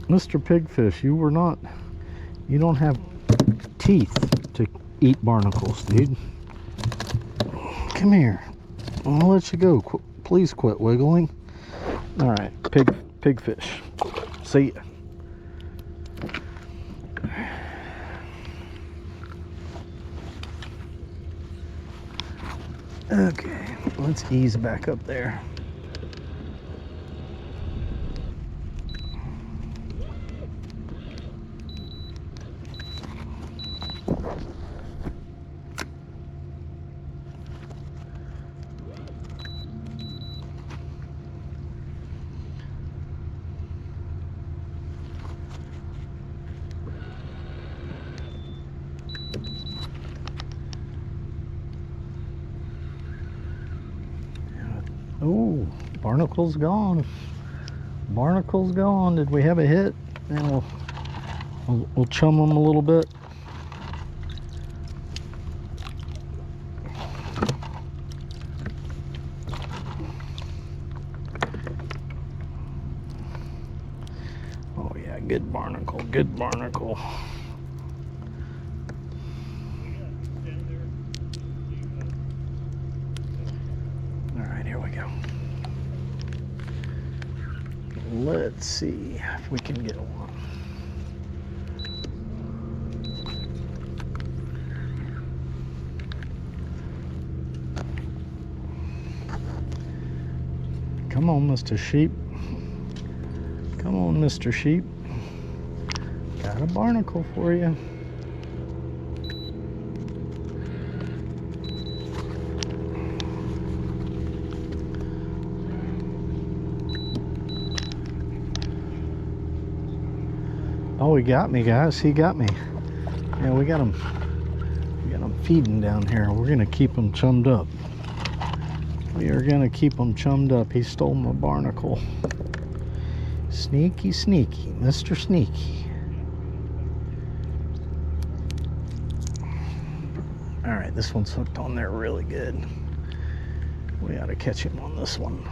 Mr. Pigfish, you don't have teeth to eat barnacles, dude. Come here. I'll let you go. Please quit wiggling. All right, pigfish. See ya. Okay, let's ease back up there. Oh, barnacle's gone. Barnacle's gone. Did we have a hit? And we'll chum them a little bit. Oh yeah, good barnacle, good barnacle. Let's see if we can get one. Come on, Mr. Sheep. Come on, Mr. Sheep. Got a barnacle for you. Oh, he got me, guys. He got me. Yeah, we got him feeding down here. We're gonna keep him chummed up. We are gonna keep him chummed up. He stole my barnacle. Sneaky, sneaky, Mr. Sneaky. All right, this one's hooked on there really good. We ought to catch him on this one.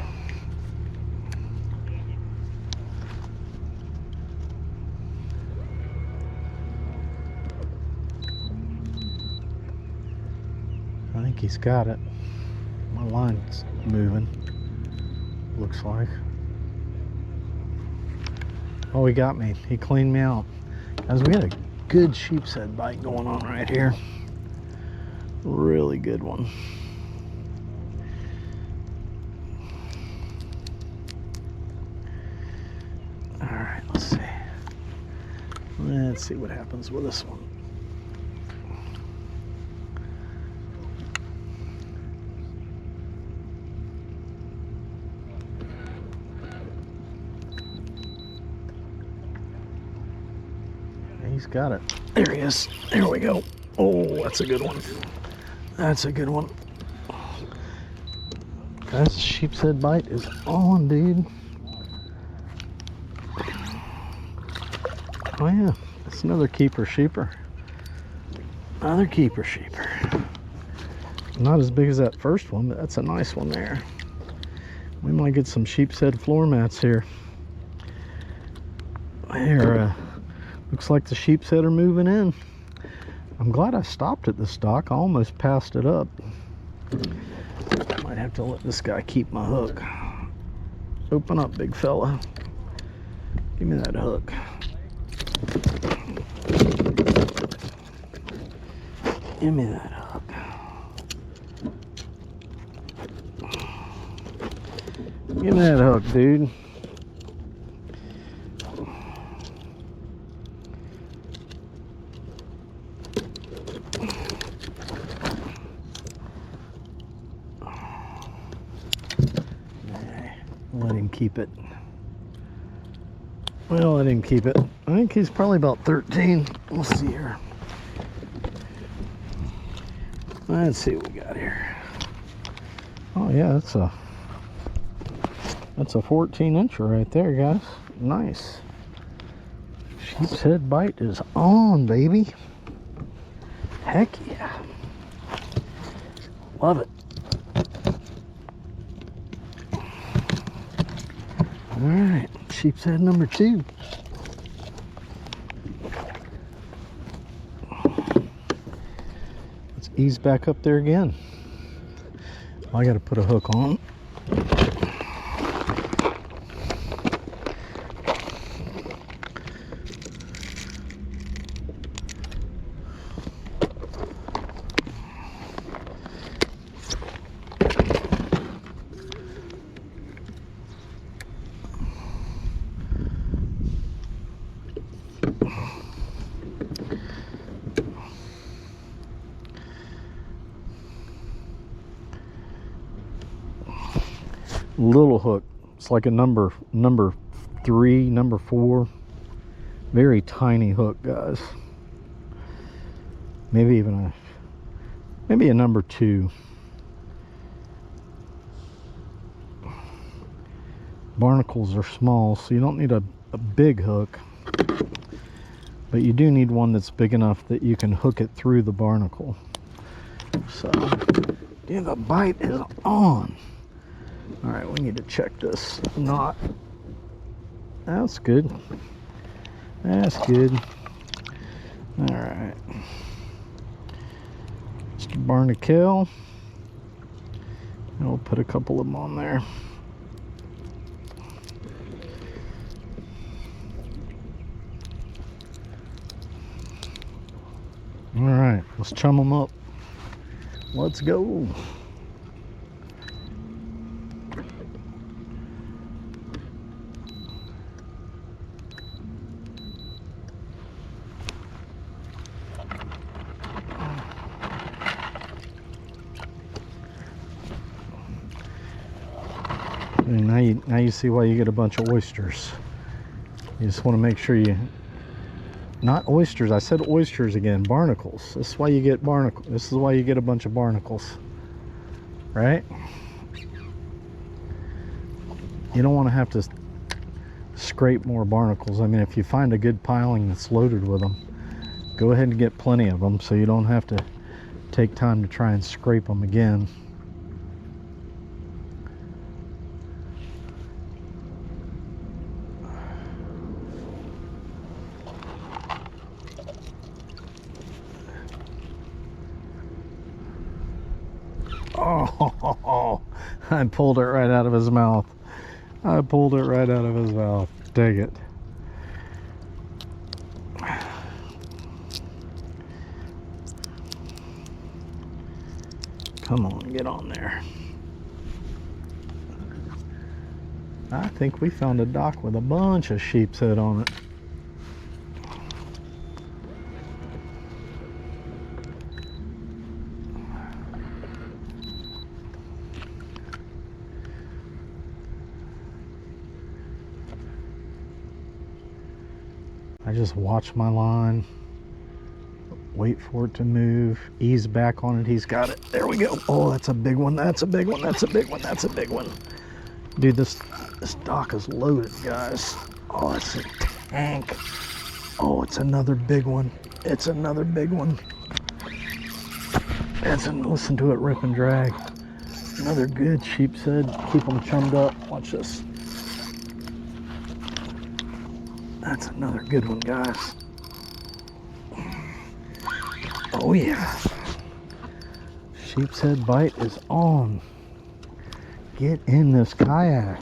I think he's got it. My line's moving, looks like. Oh, he got me. He cleaned me out. Guys, we got a good sheepshead bite going on right here. Really good one. All right, let's see. Let's see what happens with this one. He's got it. There he is. There we go. Oh, that's a good one. That's a good one. Guys, the sheepshead bite is on, dude. Oh yeah, that's another keeper sheeper. Another keeper sheeper. Not as big as that first one, but that's a nice one there. We might get some sheepshead floor mats here. Here, looks like the sheepshead are moving in. I'm glad I stopped at this dock. I almost passed it up. Might have to let this guy keep my hook. Open up, big fella. Give me that hook. Give me that hook. Give me that hook, dude. Let him keep it. Well, let him keep it. I think he's probably about 13. We'll see here. Let's see what we got here. Oh yeah, that's a 14-incher right there, guys. Nice. Sheepshead bite is on, baby. Heck yeah. Love it. All right, sheepshead number 2. Let's ease back up there again. I got to put a hook on. Little hook. It's like a number 3, number 4. Very tiny hook, guys. Maybe even a number 2. Barnacles are small, so you don't need a big hook, but you do need one that's big enough that you can hook it through the barnacle. So, yeah, the bite is on. All right, we need to check this knot. That's good. That's good. All right. Mr. Barnacle. And we'll put a couple of them on there. All right, let's chum them up. Let's go. And now you see why you get a bunch of oysters. You just want to make sure you, not oysters, I said oysters again, barnacles. This is why you get barnacles. This is why you get a bunch of barnacles, right? You don't want to have to scrape more barnacles. I mean, if you find a good piling that's loaded with them, go ahead and get plenty of them so you don't have to take time to try and scrape them again. Oh, I pulled it right out of his mouth. I pulled it right out of his mouth. Dang it. Come on, get on there. I think we found a dock with a bunch of sheepshead on it. I just watch my line, wait for it to move, ease back on it. He's got it. There we go. Oh, that's a big one. That's a big one. That's a big one. That's a big one. Dude, this dock is loaded, guys. Oh, it's a tank. Oh, it's another big one. It's another big one. Listen to it rip and drag. Another good sheepshead. Keep them chummed up. Watch this. That's another good one, guys. Oh yeah. Sheepshead bite is on. Get in this kayak.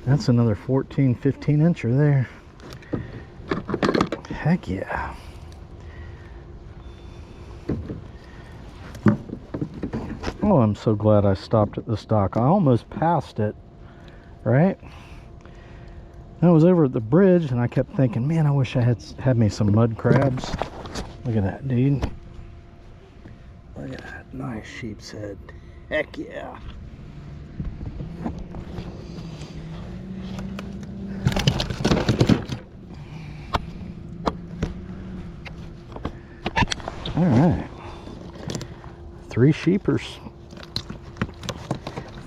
That's another 14, 15 incher there. Heck yeah. Oh, I'm so glad I stopped at this dock. I almost passed it, right? I was over at the bridge and I kept thinking, man, I wish I had me some mud crabs. Look at that, dude. Look at that nice sheepshead. Heck yeah. All right. 3 sheepers.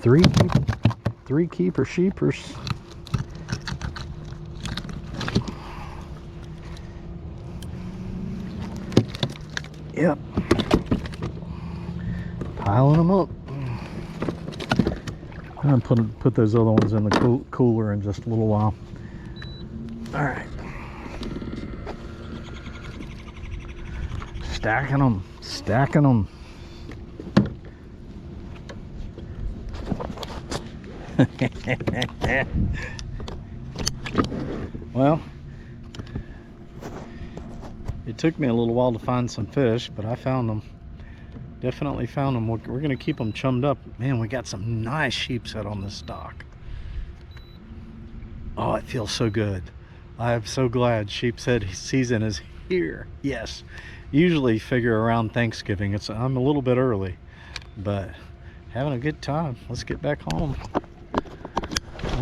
3 keeper sheepers. Yep. Piling them up. I'm gonna put those other ones in the cooler in just a little while. All right. Stacking them. Stacking them. Well, it took me a little while to find some fish, but I found them. Definitely found them. We're going to keep them chummed up. Man, we got some nice sheepshead on this dock. Oh, it feels so good. I'm so glad sheepshead season is here. Yes, usually figure around Thanksgiving. I'm a little bit early, but having a good time. Let's get back home.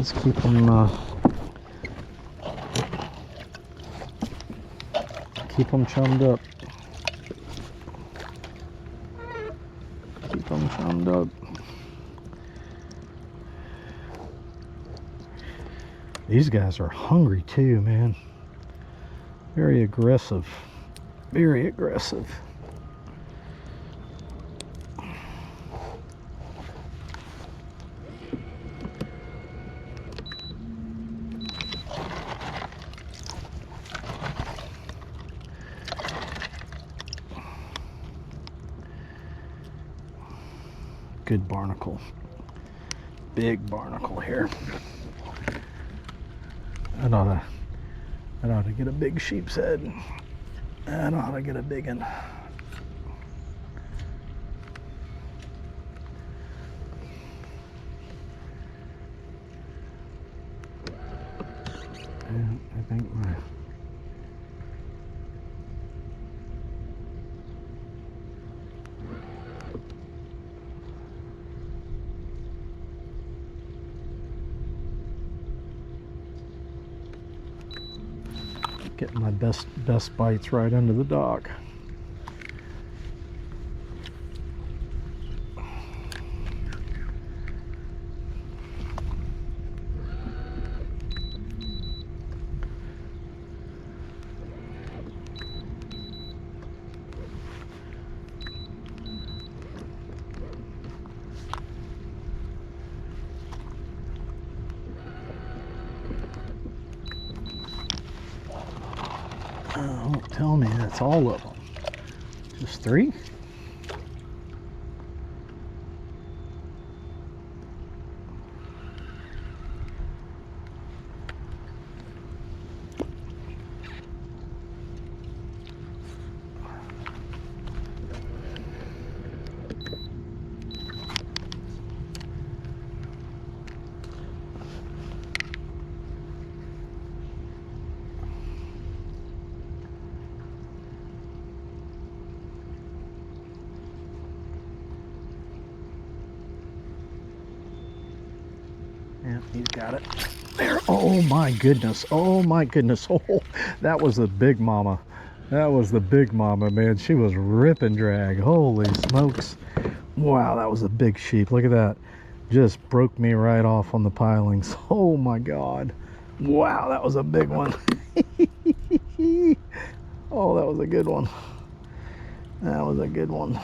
let's keep them chummed up. Keep them chummed up. These guys are hungry too, man. Very aggressive. Very aggressive. Good barnacle. Big barnacle here. I ought to get a big sheepshead. I ought to get a big one. And I think my getting my best bites right under the dock. Don't tell me that's all of them. Just 3? Yeah, he's got it. There. Oh my goodness. Oh my goodness. Oh, that was the big mama. That was the big mama, man. She was rip and drag. Holy smokes. Wow, that was a big sheep. Look at that. Just broke me right off on the pilings. Oh my God. Wow, that was a big one. Oh, that was a good one. That was a good one.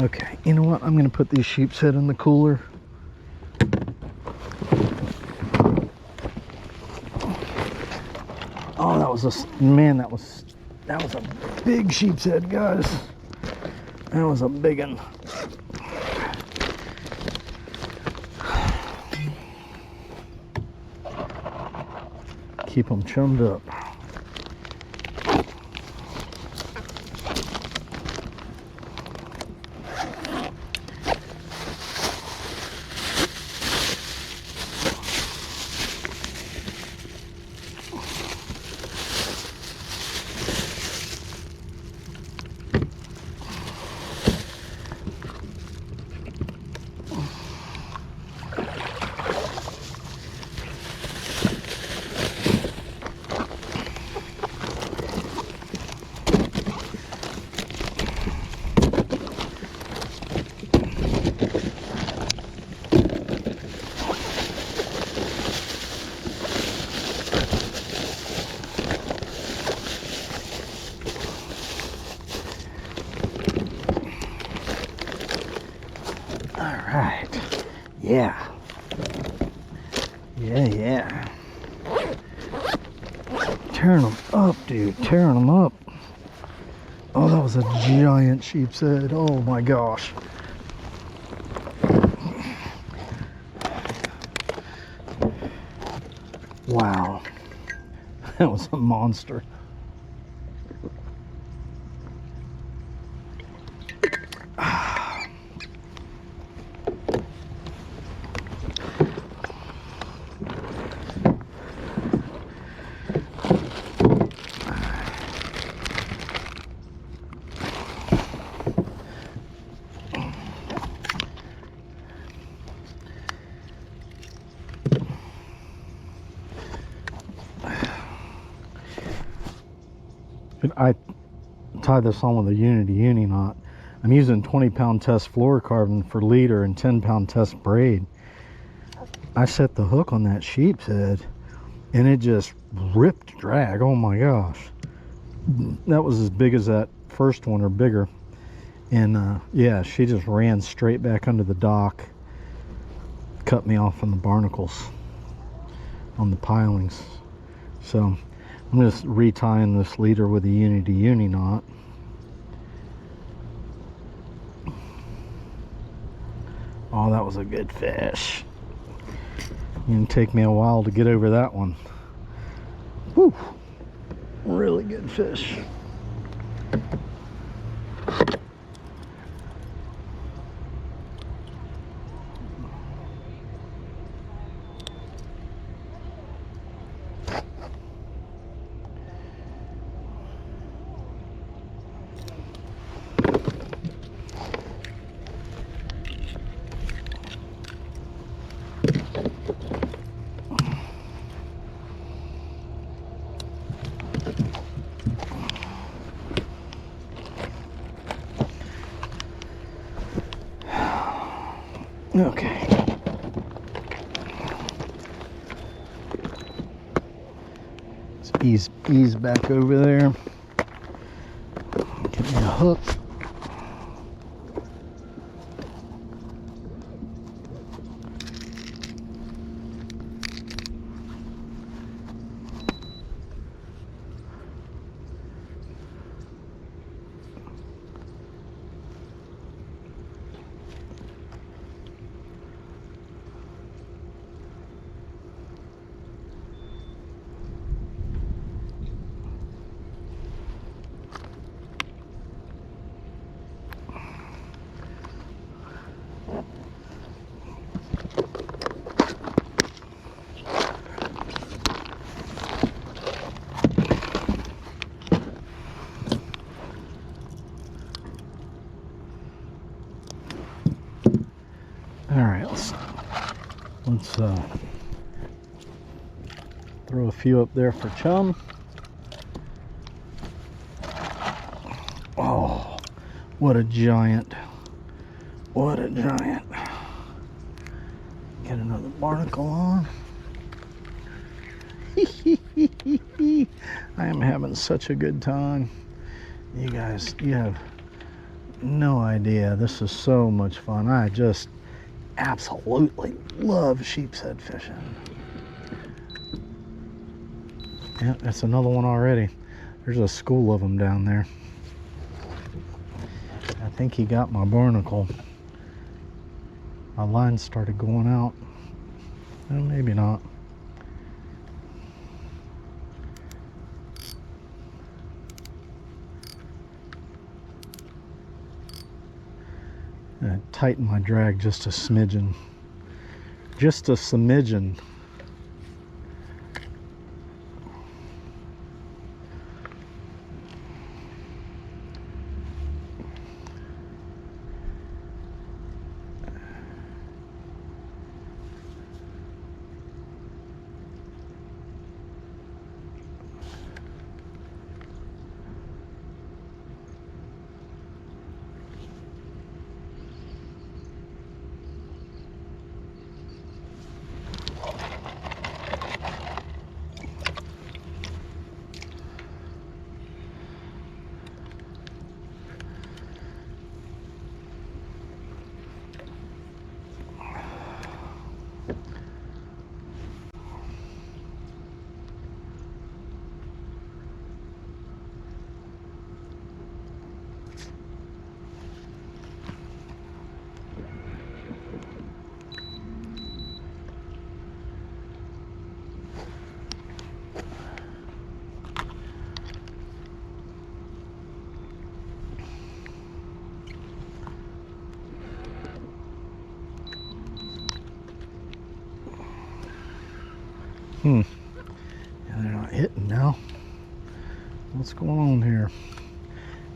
Okay, you know what? I'm going to put these sheepshead in the cooler. Oh, that was a man. That was a big sheepshead, guys. That was a big one. Keep them chummed up. Alright. Yeah. Yeah. Tearing them up, dude. Tearing them up. Oh, that was a giant sheepshead. Oh my gosh. Wow. That was a monster. I tie this on with a uni knot. I'm using 20-pound test fluorocarbon for leader and 10-pound test braid. I set the hook on that sheep's head and it just ripped drag. Oh my gosh. That was as big as that first one or bigger. And yeah, she just ran straight back under the dock. Cut me off on the barnacles, on the pilings. So I'm just retying this leader with a uni knot. Oh, that was a good fish. It's gonna take me a while to get over that one. Woo! Really good fish. Okay. Let's ease back over there. Get me a hook. All right, let's throw a few up there for chum. Oh, what a giant. What a giant. Get another barnacle on. I am having such a good time. You guys, you have no idea. This is so much fun. I just absolutely love sheepshead fishing. Yeah, that's another one already. There's a school of them down there. I think he got my barnacle. My line started going out. Well, maybe not. I tighten my drag just a smidgen. Just a smidgen. Yeah, they're not hitting now. What's going on here?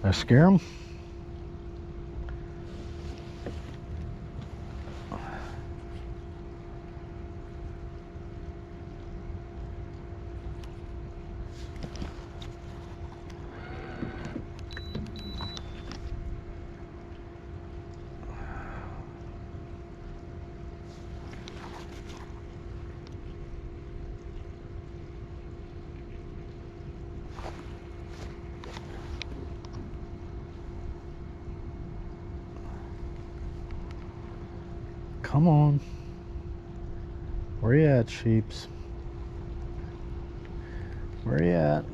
Did I scare them? Come on. Where you at, sheeps? Where you at?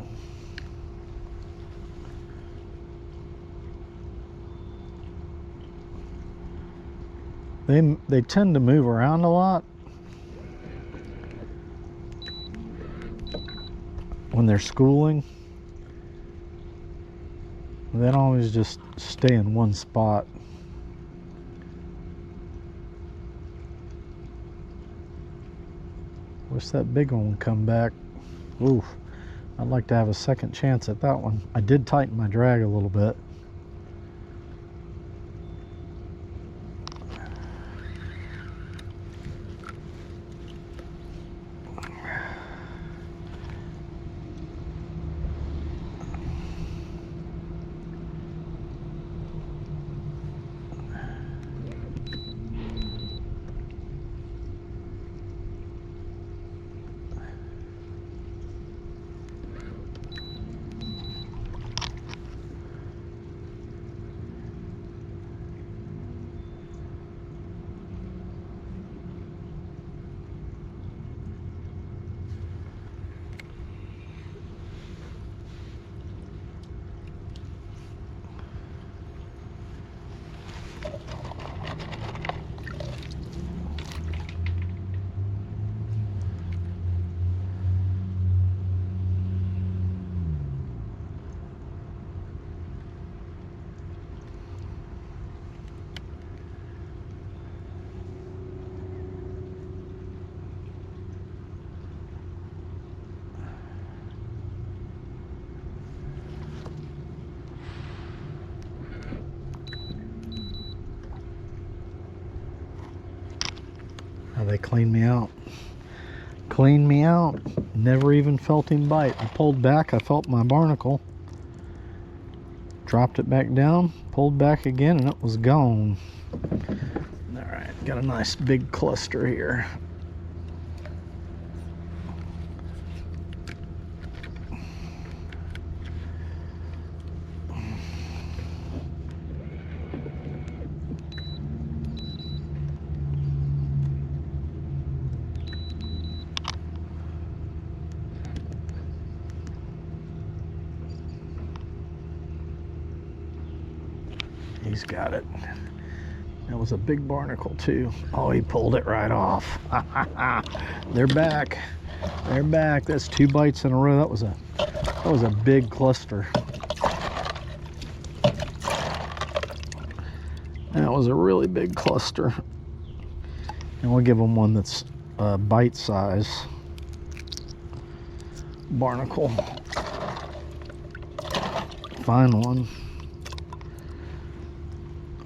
They tend to move around a lot when they're schooling. They don't always just stay in one spot. Wish that big one would come back. Oof. I'd like to have a second chance at that one. I did tighten my drag a little bit. They cleaned me out. Cleaned me out. Never even felt him bite. I pulled back. I felt my barnacle. Dropped it back down. Pulled back again, and it was gone. All right, got a nice big cluster here. He's got it. That was a big barnacle too. Oh, he pulled it right off. They're back. They're back. That's 2 bites in a row. That was a big cluster. That was a really big cluster. And we'll give them one that's bite size. Barnacle. Fine one.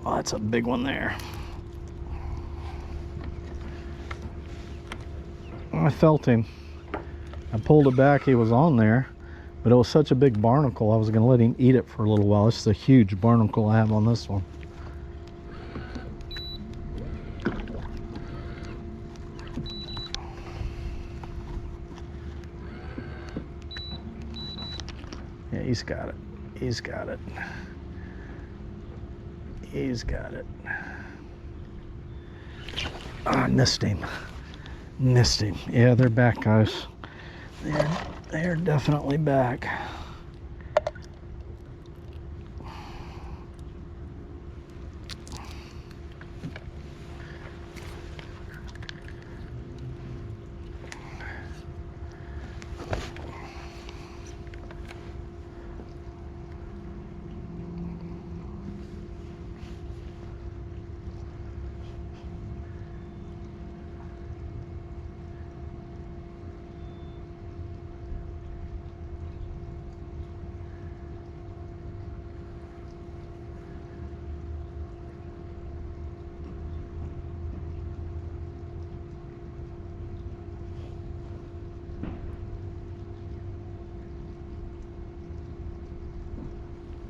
Oh, that's a big one there. I felt him. I pulled it back. He was on there, but it was such a big barnacle. I was going to let him eat it for a little while. This is a huge barnacle I have on this one. Yeah, he's got it. He's got it. He's got it. Ah, missed him. Missed him. Yeah, they're back, guys. They're definitely back.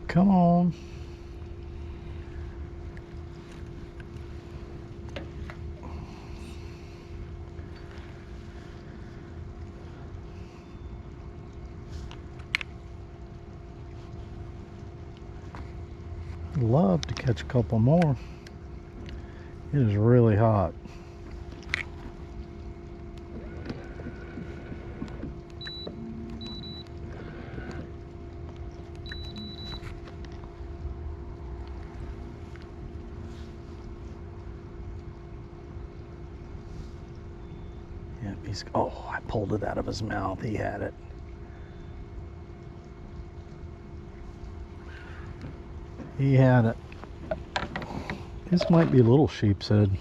Come on. Love to catch a couple more. It is really hot. Yeah, oh, I pulled it out of his mouth. He had it. He had it. This might be little sheepshead.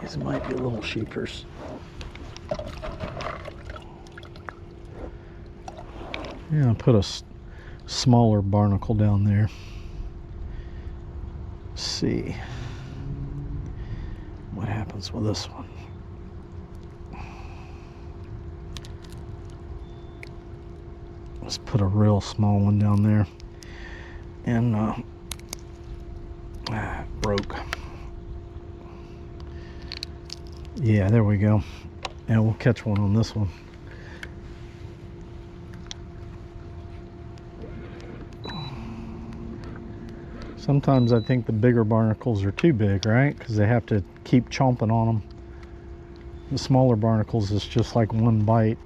These might be little sheepers. Yeah, I'll put a smaller barnacle down there. Let's see what happens with this one. Let's put a real small one down there. And broke. Yeah, there we go. Yeah, we'll catch one on this one. Sometimes I think the bigger barnacles are too big, right? Because they have to keep chomping on them. The smaller barnacles is just like one bite.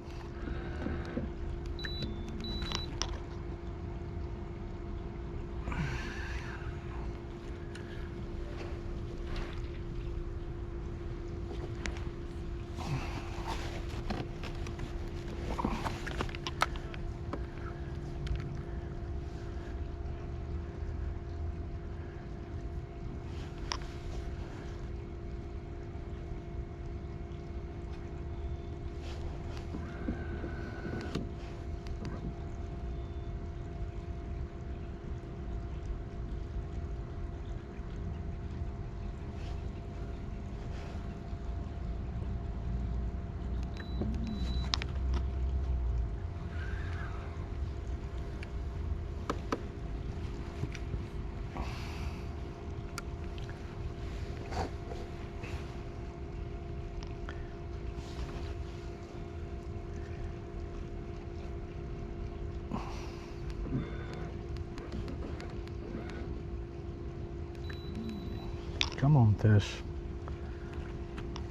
Come on, fish.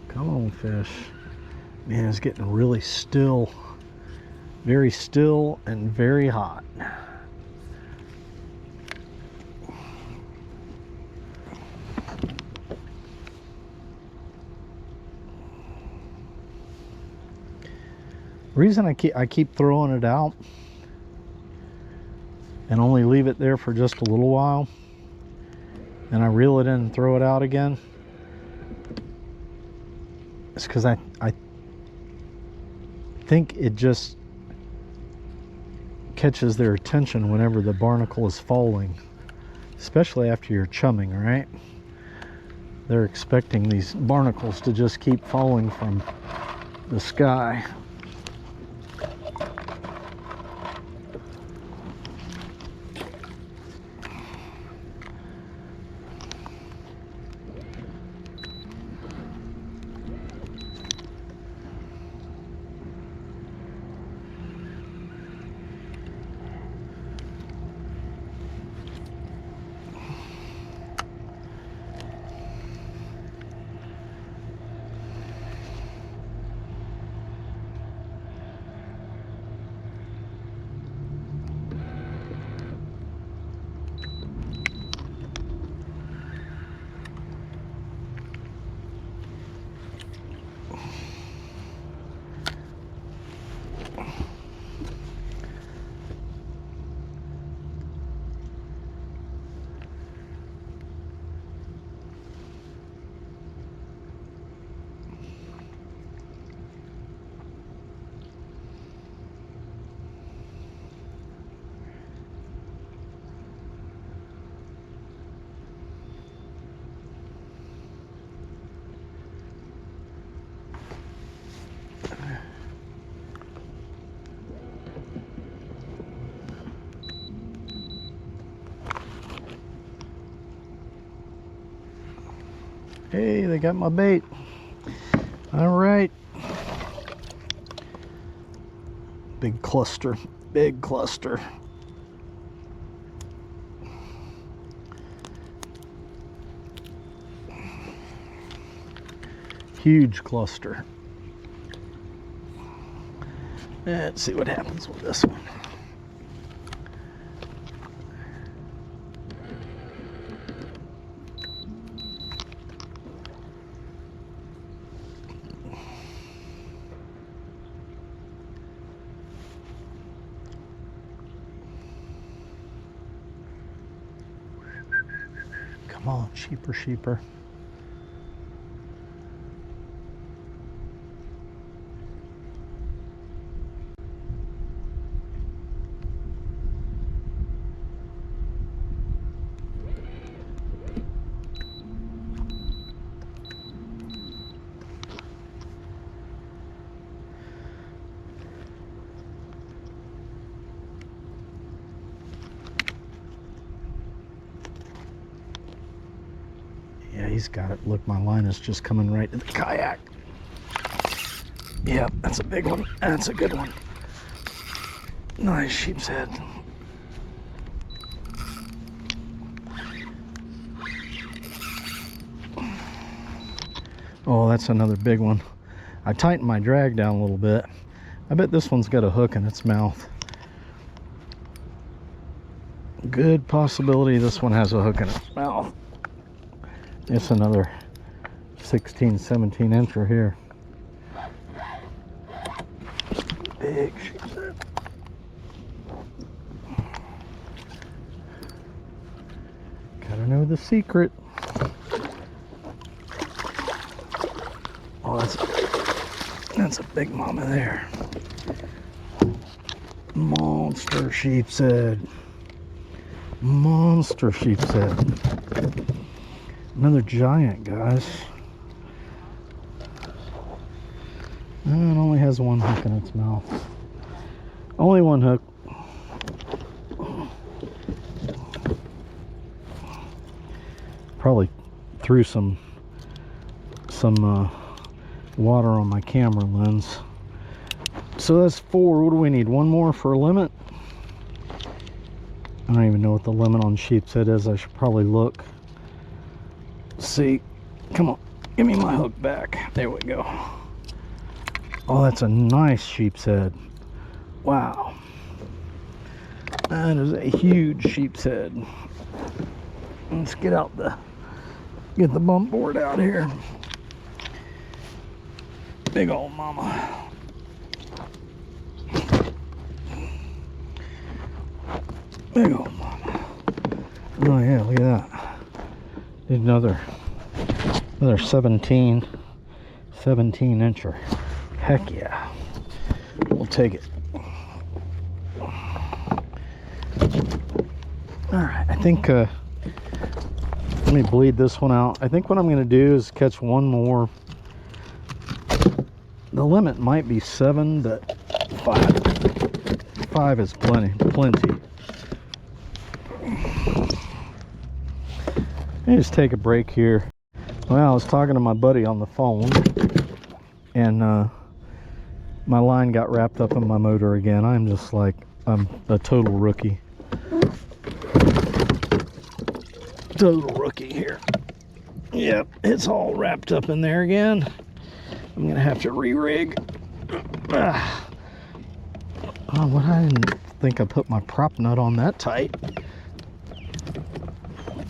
Come on, fish. Man, it's getting really still. Very still and very hot. The reason I keep throwing it out and only leave it there for just a little while, and I reel it in and throw it out again, it's because I think it just catches their attention whenever the barnacle is falling, especially after you're chumming, right? They're expecting these barnacles to just keep falling from the sky. Hey, they got my bait. All right. Big cluster, big cluster. huge cluster. Let's see what happens with this one. Come on, sheeper. Yeah, he's got it. Look, my line is just coming right to the kayak. Yep, that's a big one. That's a good one. Nice sheep's head. Oh, that's another big one. I tightened my drag down a little bit. I bet this one's got a hook in its mouth. Good possibility this one has a hook in its mouth. It's another 16, 17 incher here. Big sheep's head. Gotta know the secret. Oh, that's a big mama there. Monster sheep's head. Monster sheep's head. Another giant, guys. And it only has one hook in its mouth. Only one hook. Probably threw some water on my camera lens. So that's 4. What do we need? One more for a limit? I don't even know what the limit on sheep's head is. I should probably look. See, come on, give me my hook back. There we go. Oh, that's a nice sheep's head. Wow, that is a huge sheep's head. Let's get the bump board out here. Big old mama. Big old mama. Oh yeah, look at that. Need another 17 incher. Heck yeah, we'll take it. All right, I think let me bleed this one out. I think what I'm going to do is catch one more. The limit might be 7, but 5 is plenty. Let me just take a break here. Well, I was talking to my buddy on the phone, and my line got wrapped up in my motor again. I'm just like, I'm a total rookie. Total rookie here. Yep, it's all wrapped up in there again. I'm gonna have to re-rig. Oh, what, I didn't think I put my prop nut on that tight.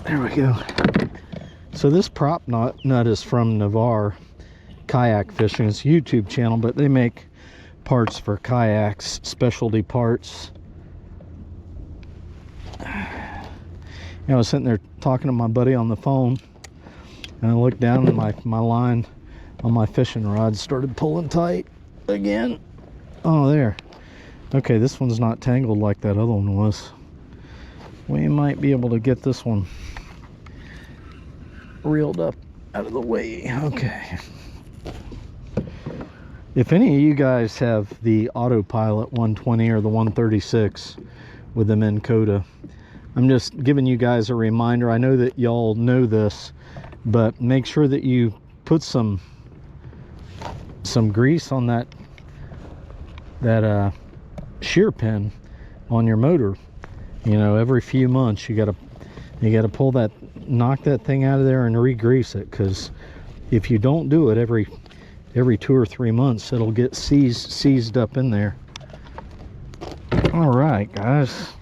There we go. So this prop nut is from Navarre Kayak Fishing. It's a YouTube channel, but they make parts for kayaks, specialty parts. I was sitting there talking to my buddy on the phone, and I looked down and my line on my fishing rod started pulling tight again. Oh, there. Okay, this one's not tangled like that other one was. We might be able to get this one reeled up out of the way. Okay. If any of you guys have the autopilot 120 or the 136 with the Minn Kota, I'm just giving you guys a reminder. I know that y'all know this, but make sure that you put some grease on that shear pin on your motor. You know, every few months you gotta pull that, knock that thing out of there and re-grease it, because if you don't do it every every 2 or 3 months it'll get seized up in there. All right, guys.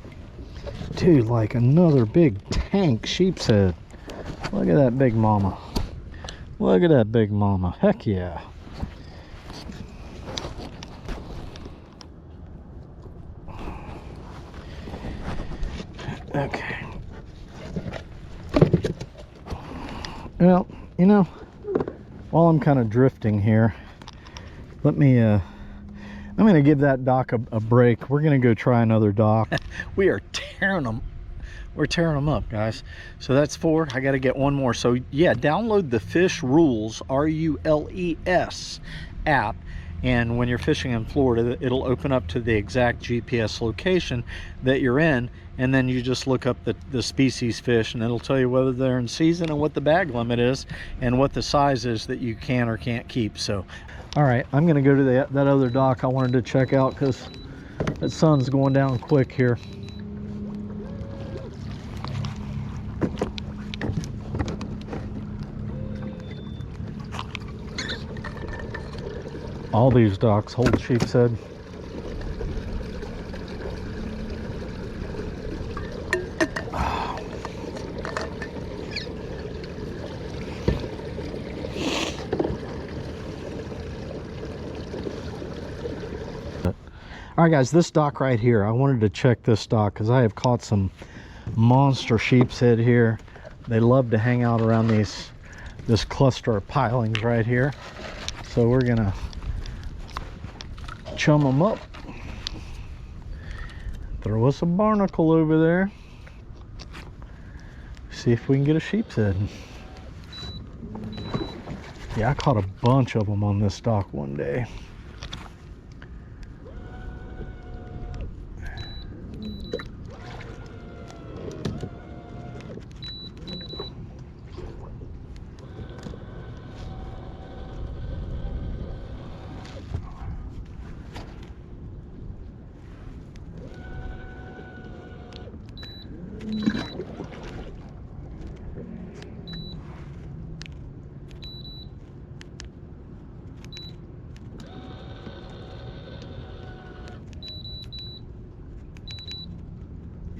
Dude, like another big tank sheepshead. Look at that big mama. Look at that big mama. Heck yeah. Okay. Well, you know, while I'm kind of drifting here, let me I'm gonna give that dock a break. We're gonna go try another dock. We are tearing them. We're tearing them up, guys. So that's 4. I got to get one more. So yeah, download the Fish Rules, RULES app, and when you're fishing in Florida, it'll open up to the exact GPS location that you're in, and then you just look up the species fish, and it'll tell you whether they're in season and what the bag limit is and what the size is that you can or can't keep. So all right, I'm gonna go to that other dock I wanted to check out because that sun's going down quick here. All these docks hold sheepshead. All right, guys, this dock right here, I wanted to check this dock because I have caught some monster sheepshead here. They love to hang out around this cluster of pilings right here. So we're gonna chum them up. Throw us a barnacle over there. See if we can get a sheepshead. Yeah, I caught a bunch of them on this dock one day.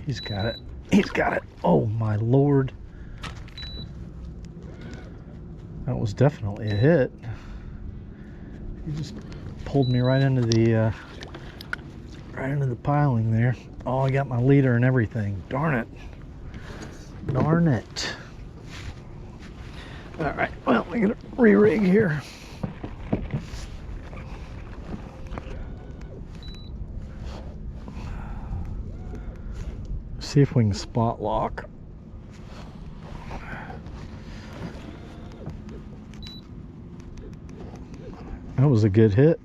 He's got it. He's got it. Oh my Lord. That was definitely a hit. He just pulled me right into the piling there. Oh, I got my leader and everything. Darn it. Darn it. All right, well, we're gonna re-rig here. See if we can spot lock. That was a good hit.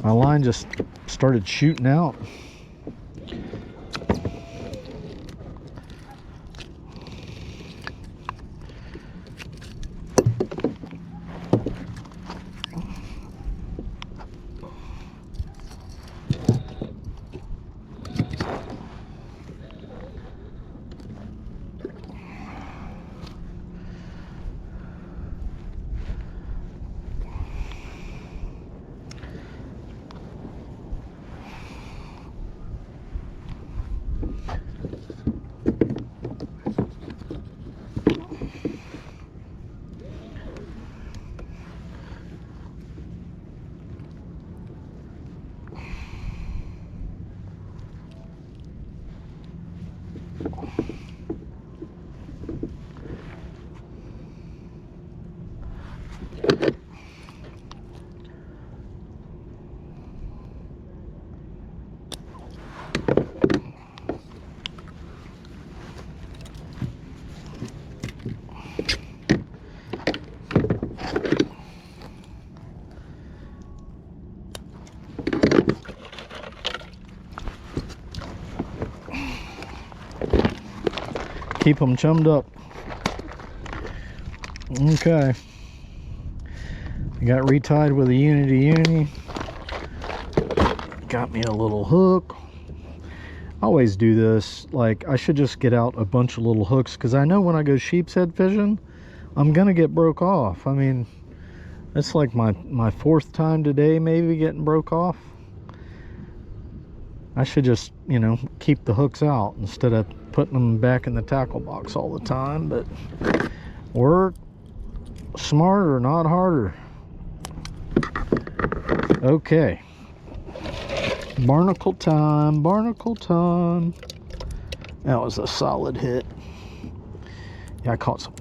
My line just started shooting out. Keep them chummed up. Okay. I got retied with a Unity. Got me a little hook. I always do this. Like, I should just get out a bunch of little hooks because I know when I go sheepshead fishing, I'm gonna get broke off. I mean, It's like my fourth time today maybe getting broke off. I should just, you know, keep the hooks out instead of putting them back in the tackle box all the time. But work smarter, not harder. Okay, barnacle time, barnacle time. That was a solid hit. Yeah, I caught some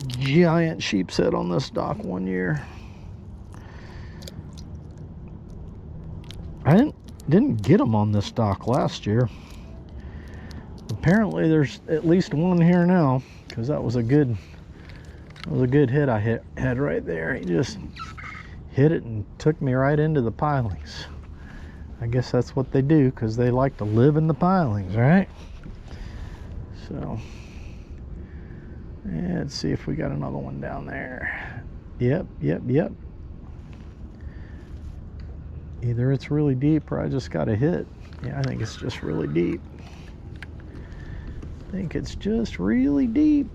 giant sheepshead on this dock one year. I didn't get them on this dock last year. Apparently there's at least one here now, because that was a good hit I had right there. He just hit it and took me right into the pilings. I guess that's what they do, because they like to live in the pilings, right? So yeah, let's see if we got another one down there. Yep. Either it's really deep or I just got a hit. Yeah, I think it's just really deep. I think it's just really deep.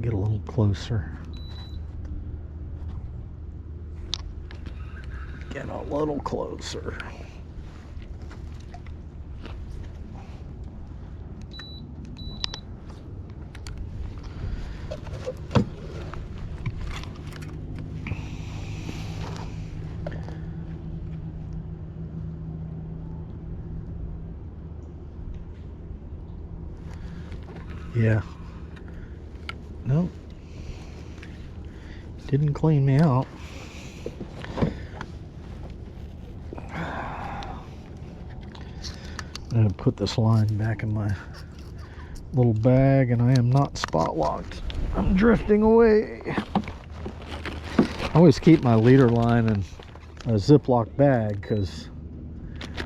Get a little closer. Get a little closer. Yeah. Nope. Didn't clean me out. I'm gonna put this line back in my little bag, and I am not spot locked. I'm drifting away. I always keep my leader line in a Ziploc bag because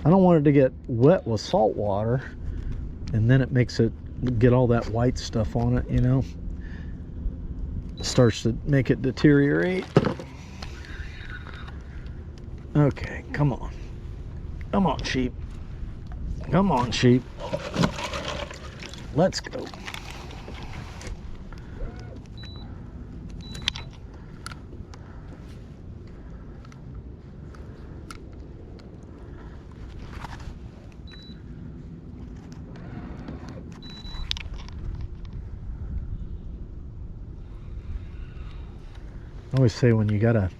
I don't want it to get wet with salt water, and then it makes it get all that white stuff on it, you know. It starts to make it deteriorate. Okay, come on. Come on, sheep. Come on, sheep. Let's go. I always say when you got a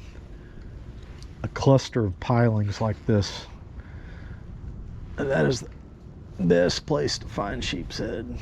cluster of pilings like this, that is the best place to find sheepshead.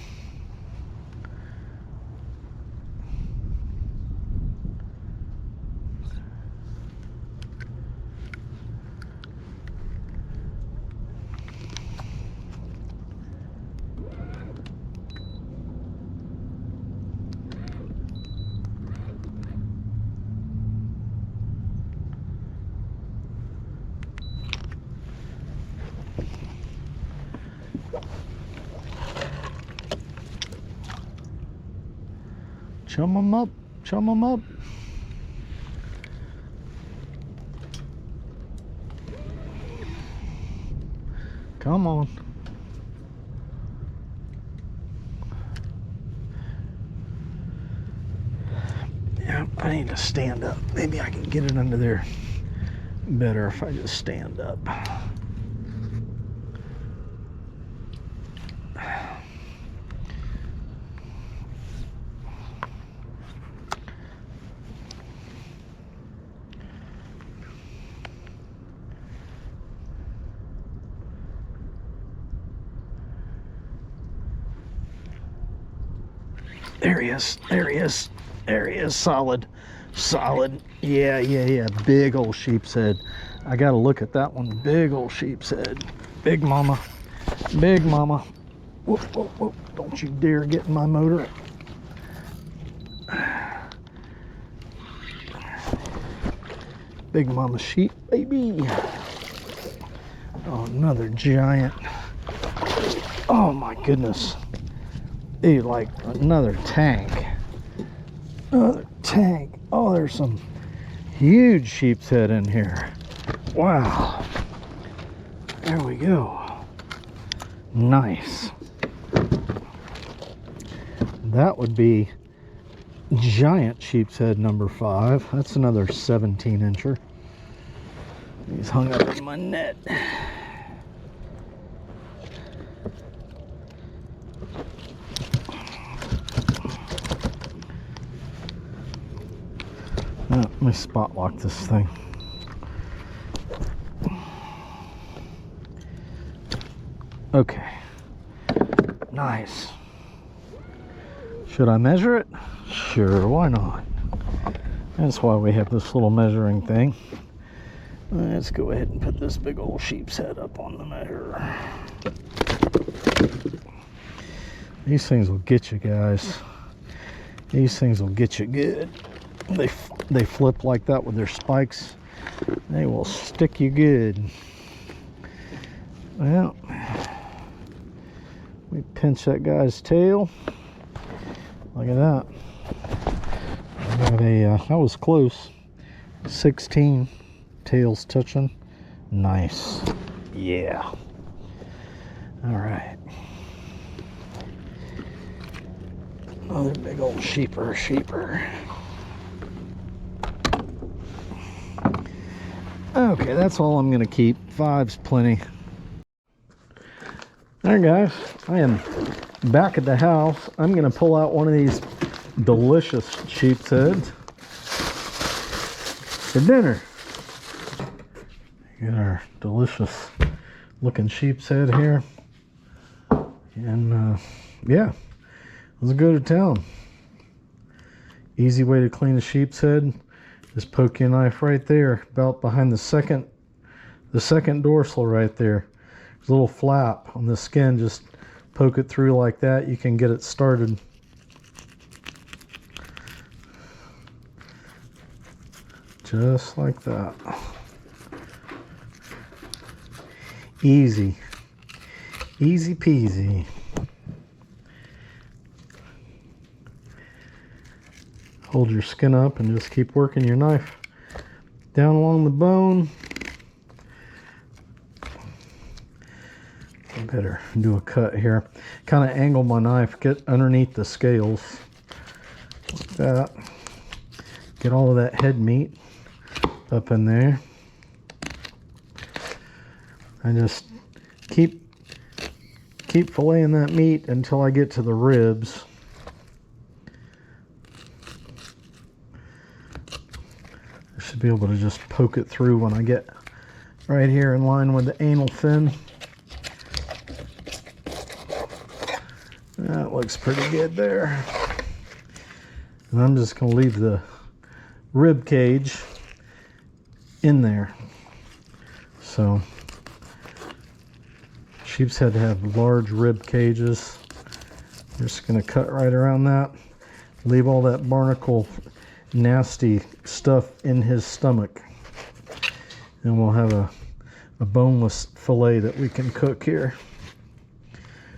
Chum them up, chum them up. Come on. Yeah, I need to stand up. Maybe I can get it under there better if I just stand up. There he is, there he is, there he is, solid, solid. Yeah, big old sheepshead. I gotta look at that one, big old sheepshead. Big mama, big mama. Whoop, whoop, whoop, don't you dare get in my motor. Big mama sheep, baby. Oh, another giant. Oh my goodness. Dude, like another tank. Another tank. Oh, there's some huge sheepshead in here. Wow. There we go. Nice. That would be giant sheepshead number 5. That's another 17-incher. He's hung up in my net. Let me spot lock this thing. Okay. Nice. Should I measure it? Sure, why not? That's why we have this little measuring thing. Let's go ahead and put this big old sheep's head up on the measure. These things will get you, guys. These things will get you good. They flip like that with their spikes. They will stick you good. Well, we pinch that guy's tail. Look at that. I got a, that was close. 16 tails touching. Nice. Yeah. All right. Another big old sheeper. Okay, that's all I'm gonna keep. 5's plenty. All right, guys, I am back at the house. I'm gonna pull out one of these delicious sheepsheads for dinner. Get our delicious looking sheepshead here. And yeah, let's go to town. Easy way to clean a sheepshead. Just poke your knife right there, about behind the second dorsal right there. There's a little flap on the skin. Just poke it through like that. You can get it started. Just like that. Easy. Easy peasy. Hold your skin up and just keep working your knife down along the bone. I better do a cut here. Kind of angle my knife, get underneath the scales like that. Get all of that head meat up in there. I just keep filleting that meat until I get to the ribs. Should be able to just poke it through when I get right here in line with the anal fin. That looks pretty good there. And I'm just going to leave the rib cage in there. So sheepshead have large rib cages. I'm just going to cut right around that. Leave all that barnacle nasty stuff in his stomach, and we'll have a boneless fillet that we can cook here.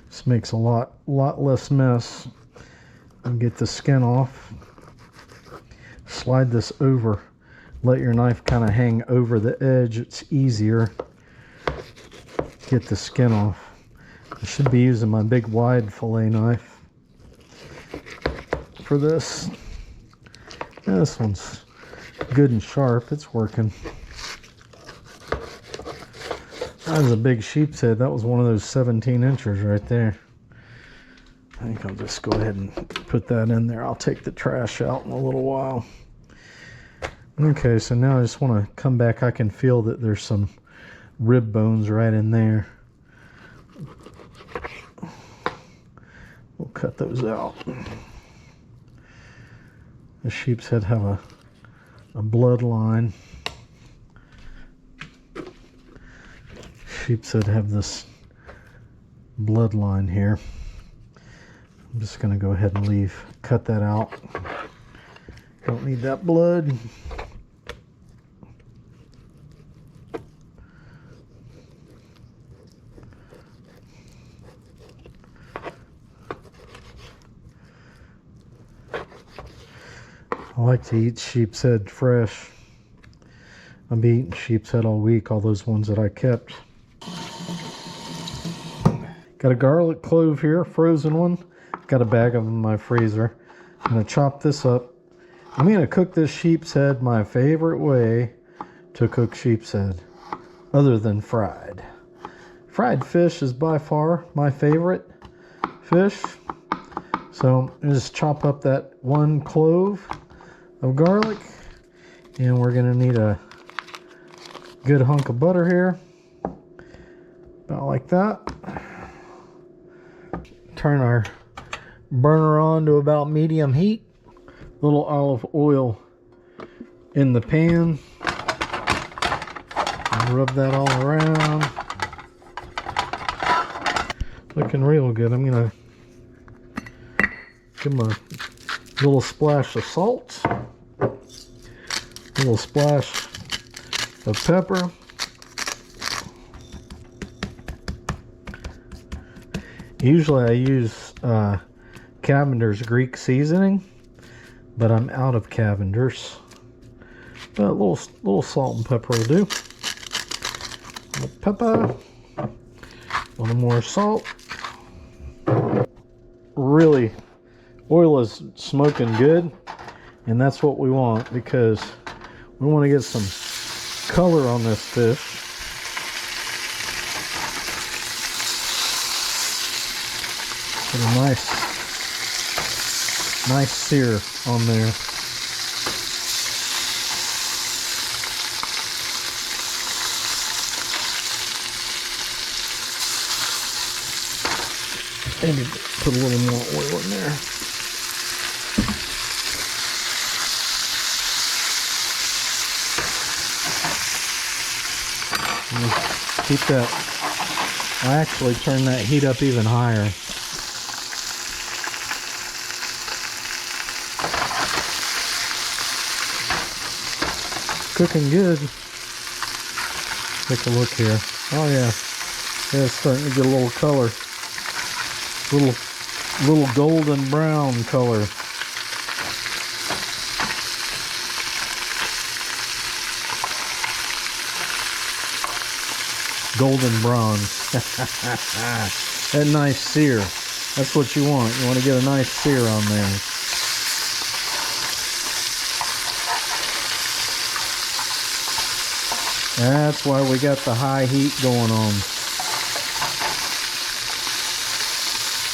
This makes a lot less mess. And get the skin off. Slide this over. Let your knife kind of hang over the edge. It's easier. Get the skin off. I should be using my big wide fillet knife for this. Yeah, this one's good and sharp. It's working. That was a big sheepshead. That was one of those 17-inchers right there. I think I'll just go ahead and put that in there. I'll take the trash out in a little while. Okay, so now I just want to come back. I can feel that there's some rib bones right in there. We'll cut those out. The sheepshead have a bloodline. Sheepshead have this bloodline here. I'm just going to go ahead and cut that out. Don't need that blood. like to eat sheepshead fresh. I've been eating sheepshead all week, all those ones that I kept. Got a garlic clove here, frozen one. Got a bag of them in my freezer. I'm going to chop this up. I'm going to cook this sheepshead my favorite way to cook sheepshead, other than fried. Fried fish is by far my favorite fish. So just chop up that one clove of garlic, and we're going to need a good hunk of butter here, about like that. Turn our burner on to about medium heat. A little olive oil in the pan. Rub that all around. Looking real good. I'm gonna give them a little splash of salt, a little splash of pepper, usually I use Cavender's Greek seasoning, but I'm out of Cavender's. But a little salt and pepper will do. A little pepper, a little more salt. Really, oil is smoking good, and that's what we want, because we want to get some color on this fish. Put a nice sear on there. Maybe put a little more oil in there. Keep that. I actually turn that heat up even higher. Cooking good. Take a look here. Oh yeah, yeah, it's starting to get a little color. Little golden brown color. Golden bronze. That nice sear. That's what you want. You want to get a nice sear on there. That's why we got the high heat going on.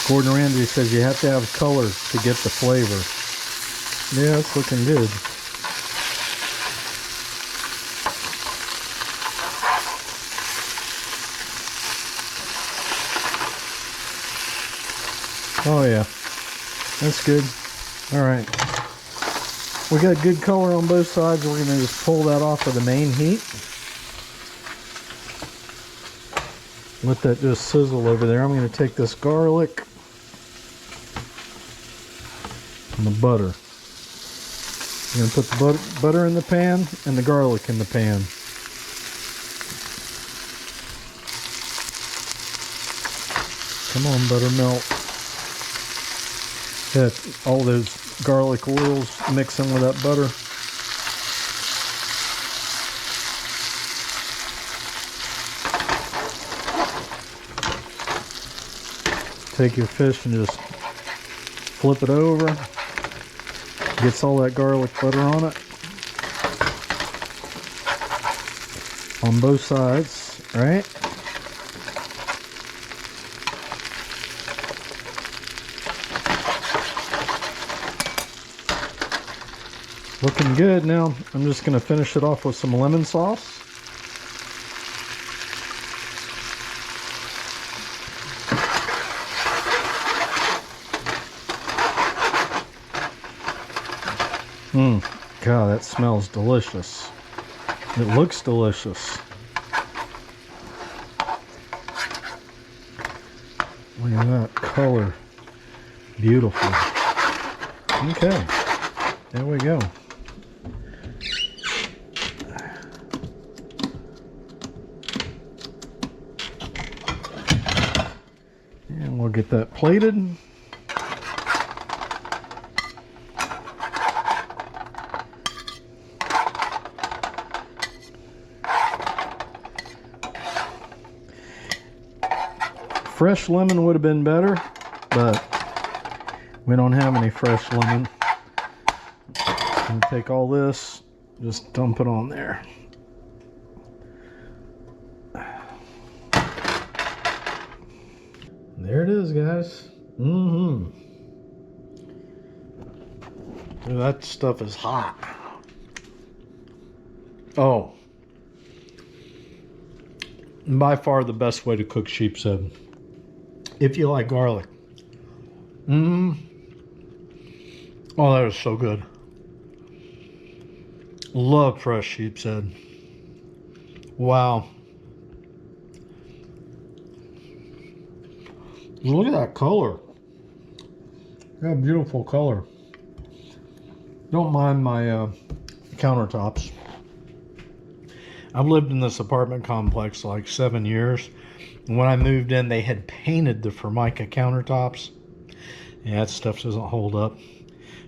Gordon Ramsay says you have to have color to get the flavor. Yeah, it's looking good. Oh yeah, that's good. All right, we got good color on both sides. We're gonna just pull that off of the main heat. Let that just sizzle over there. I'm gonna take this garlic and the butter. I'm gonna put the butter in the pan and the garlic in the pan. Come on, buttermilk. Got all those garlic oils mixing with that butter. Take your fish and just flip it over. Gets all that garlic butter on it. On both sides, right? Looking good. Now I'm just going to finish it off with some lemon sauce. God, that smells delicious. It looks delicious. Look at that color. Beautiful. Okay, there we go. And we'll get that plated. Fresh lemon would have been better, but we don't have any fresh lemon. And take all this, just dump it on there. There it is, guys. Ooh, that stuff is hot. Oh, by far the best way to cook sheepshead, if you like garlic. Oh, that is so good. Love fresh sheepshead. Wow. Look at that color. That beautiful color. Don't mind my countertops. I've lived in this apartment complex like 7 years. And when I moved in, they had painted the Formica countertops. Yeah, that stuff doesn't hold up.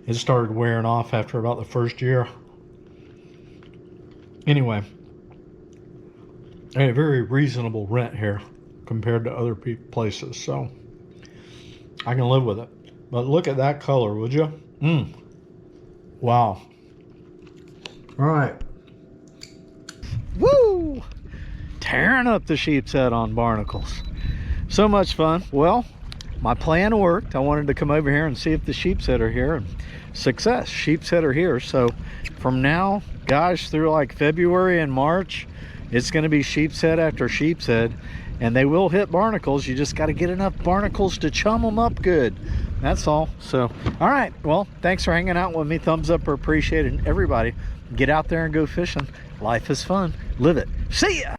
It started wearing off after about the first year. Anyway, a very reasonable rent here compared to other places, so I can live with it. But look at that color, would you? Wow. All right. Woo! Tearing up the sheepshead on barnacles. So much fun. Well, my plan worked. I wanted to come over here and see if the sheepshead are here, and success. Sheepshead are here. So from now, guys, through like February and March, it's going to be sheepshead after sheepshead, and they will hit barnacles. You just got to get enough barnacles to chum them up good. That's all. So, all right. Well, thanks for hanging out with me. Thumbs up or appreciated. Everybody, get out there and go fishing. Life is fun. Live it. See ya.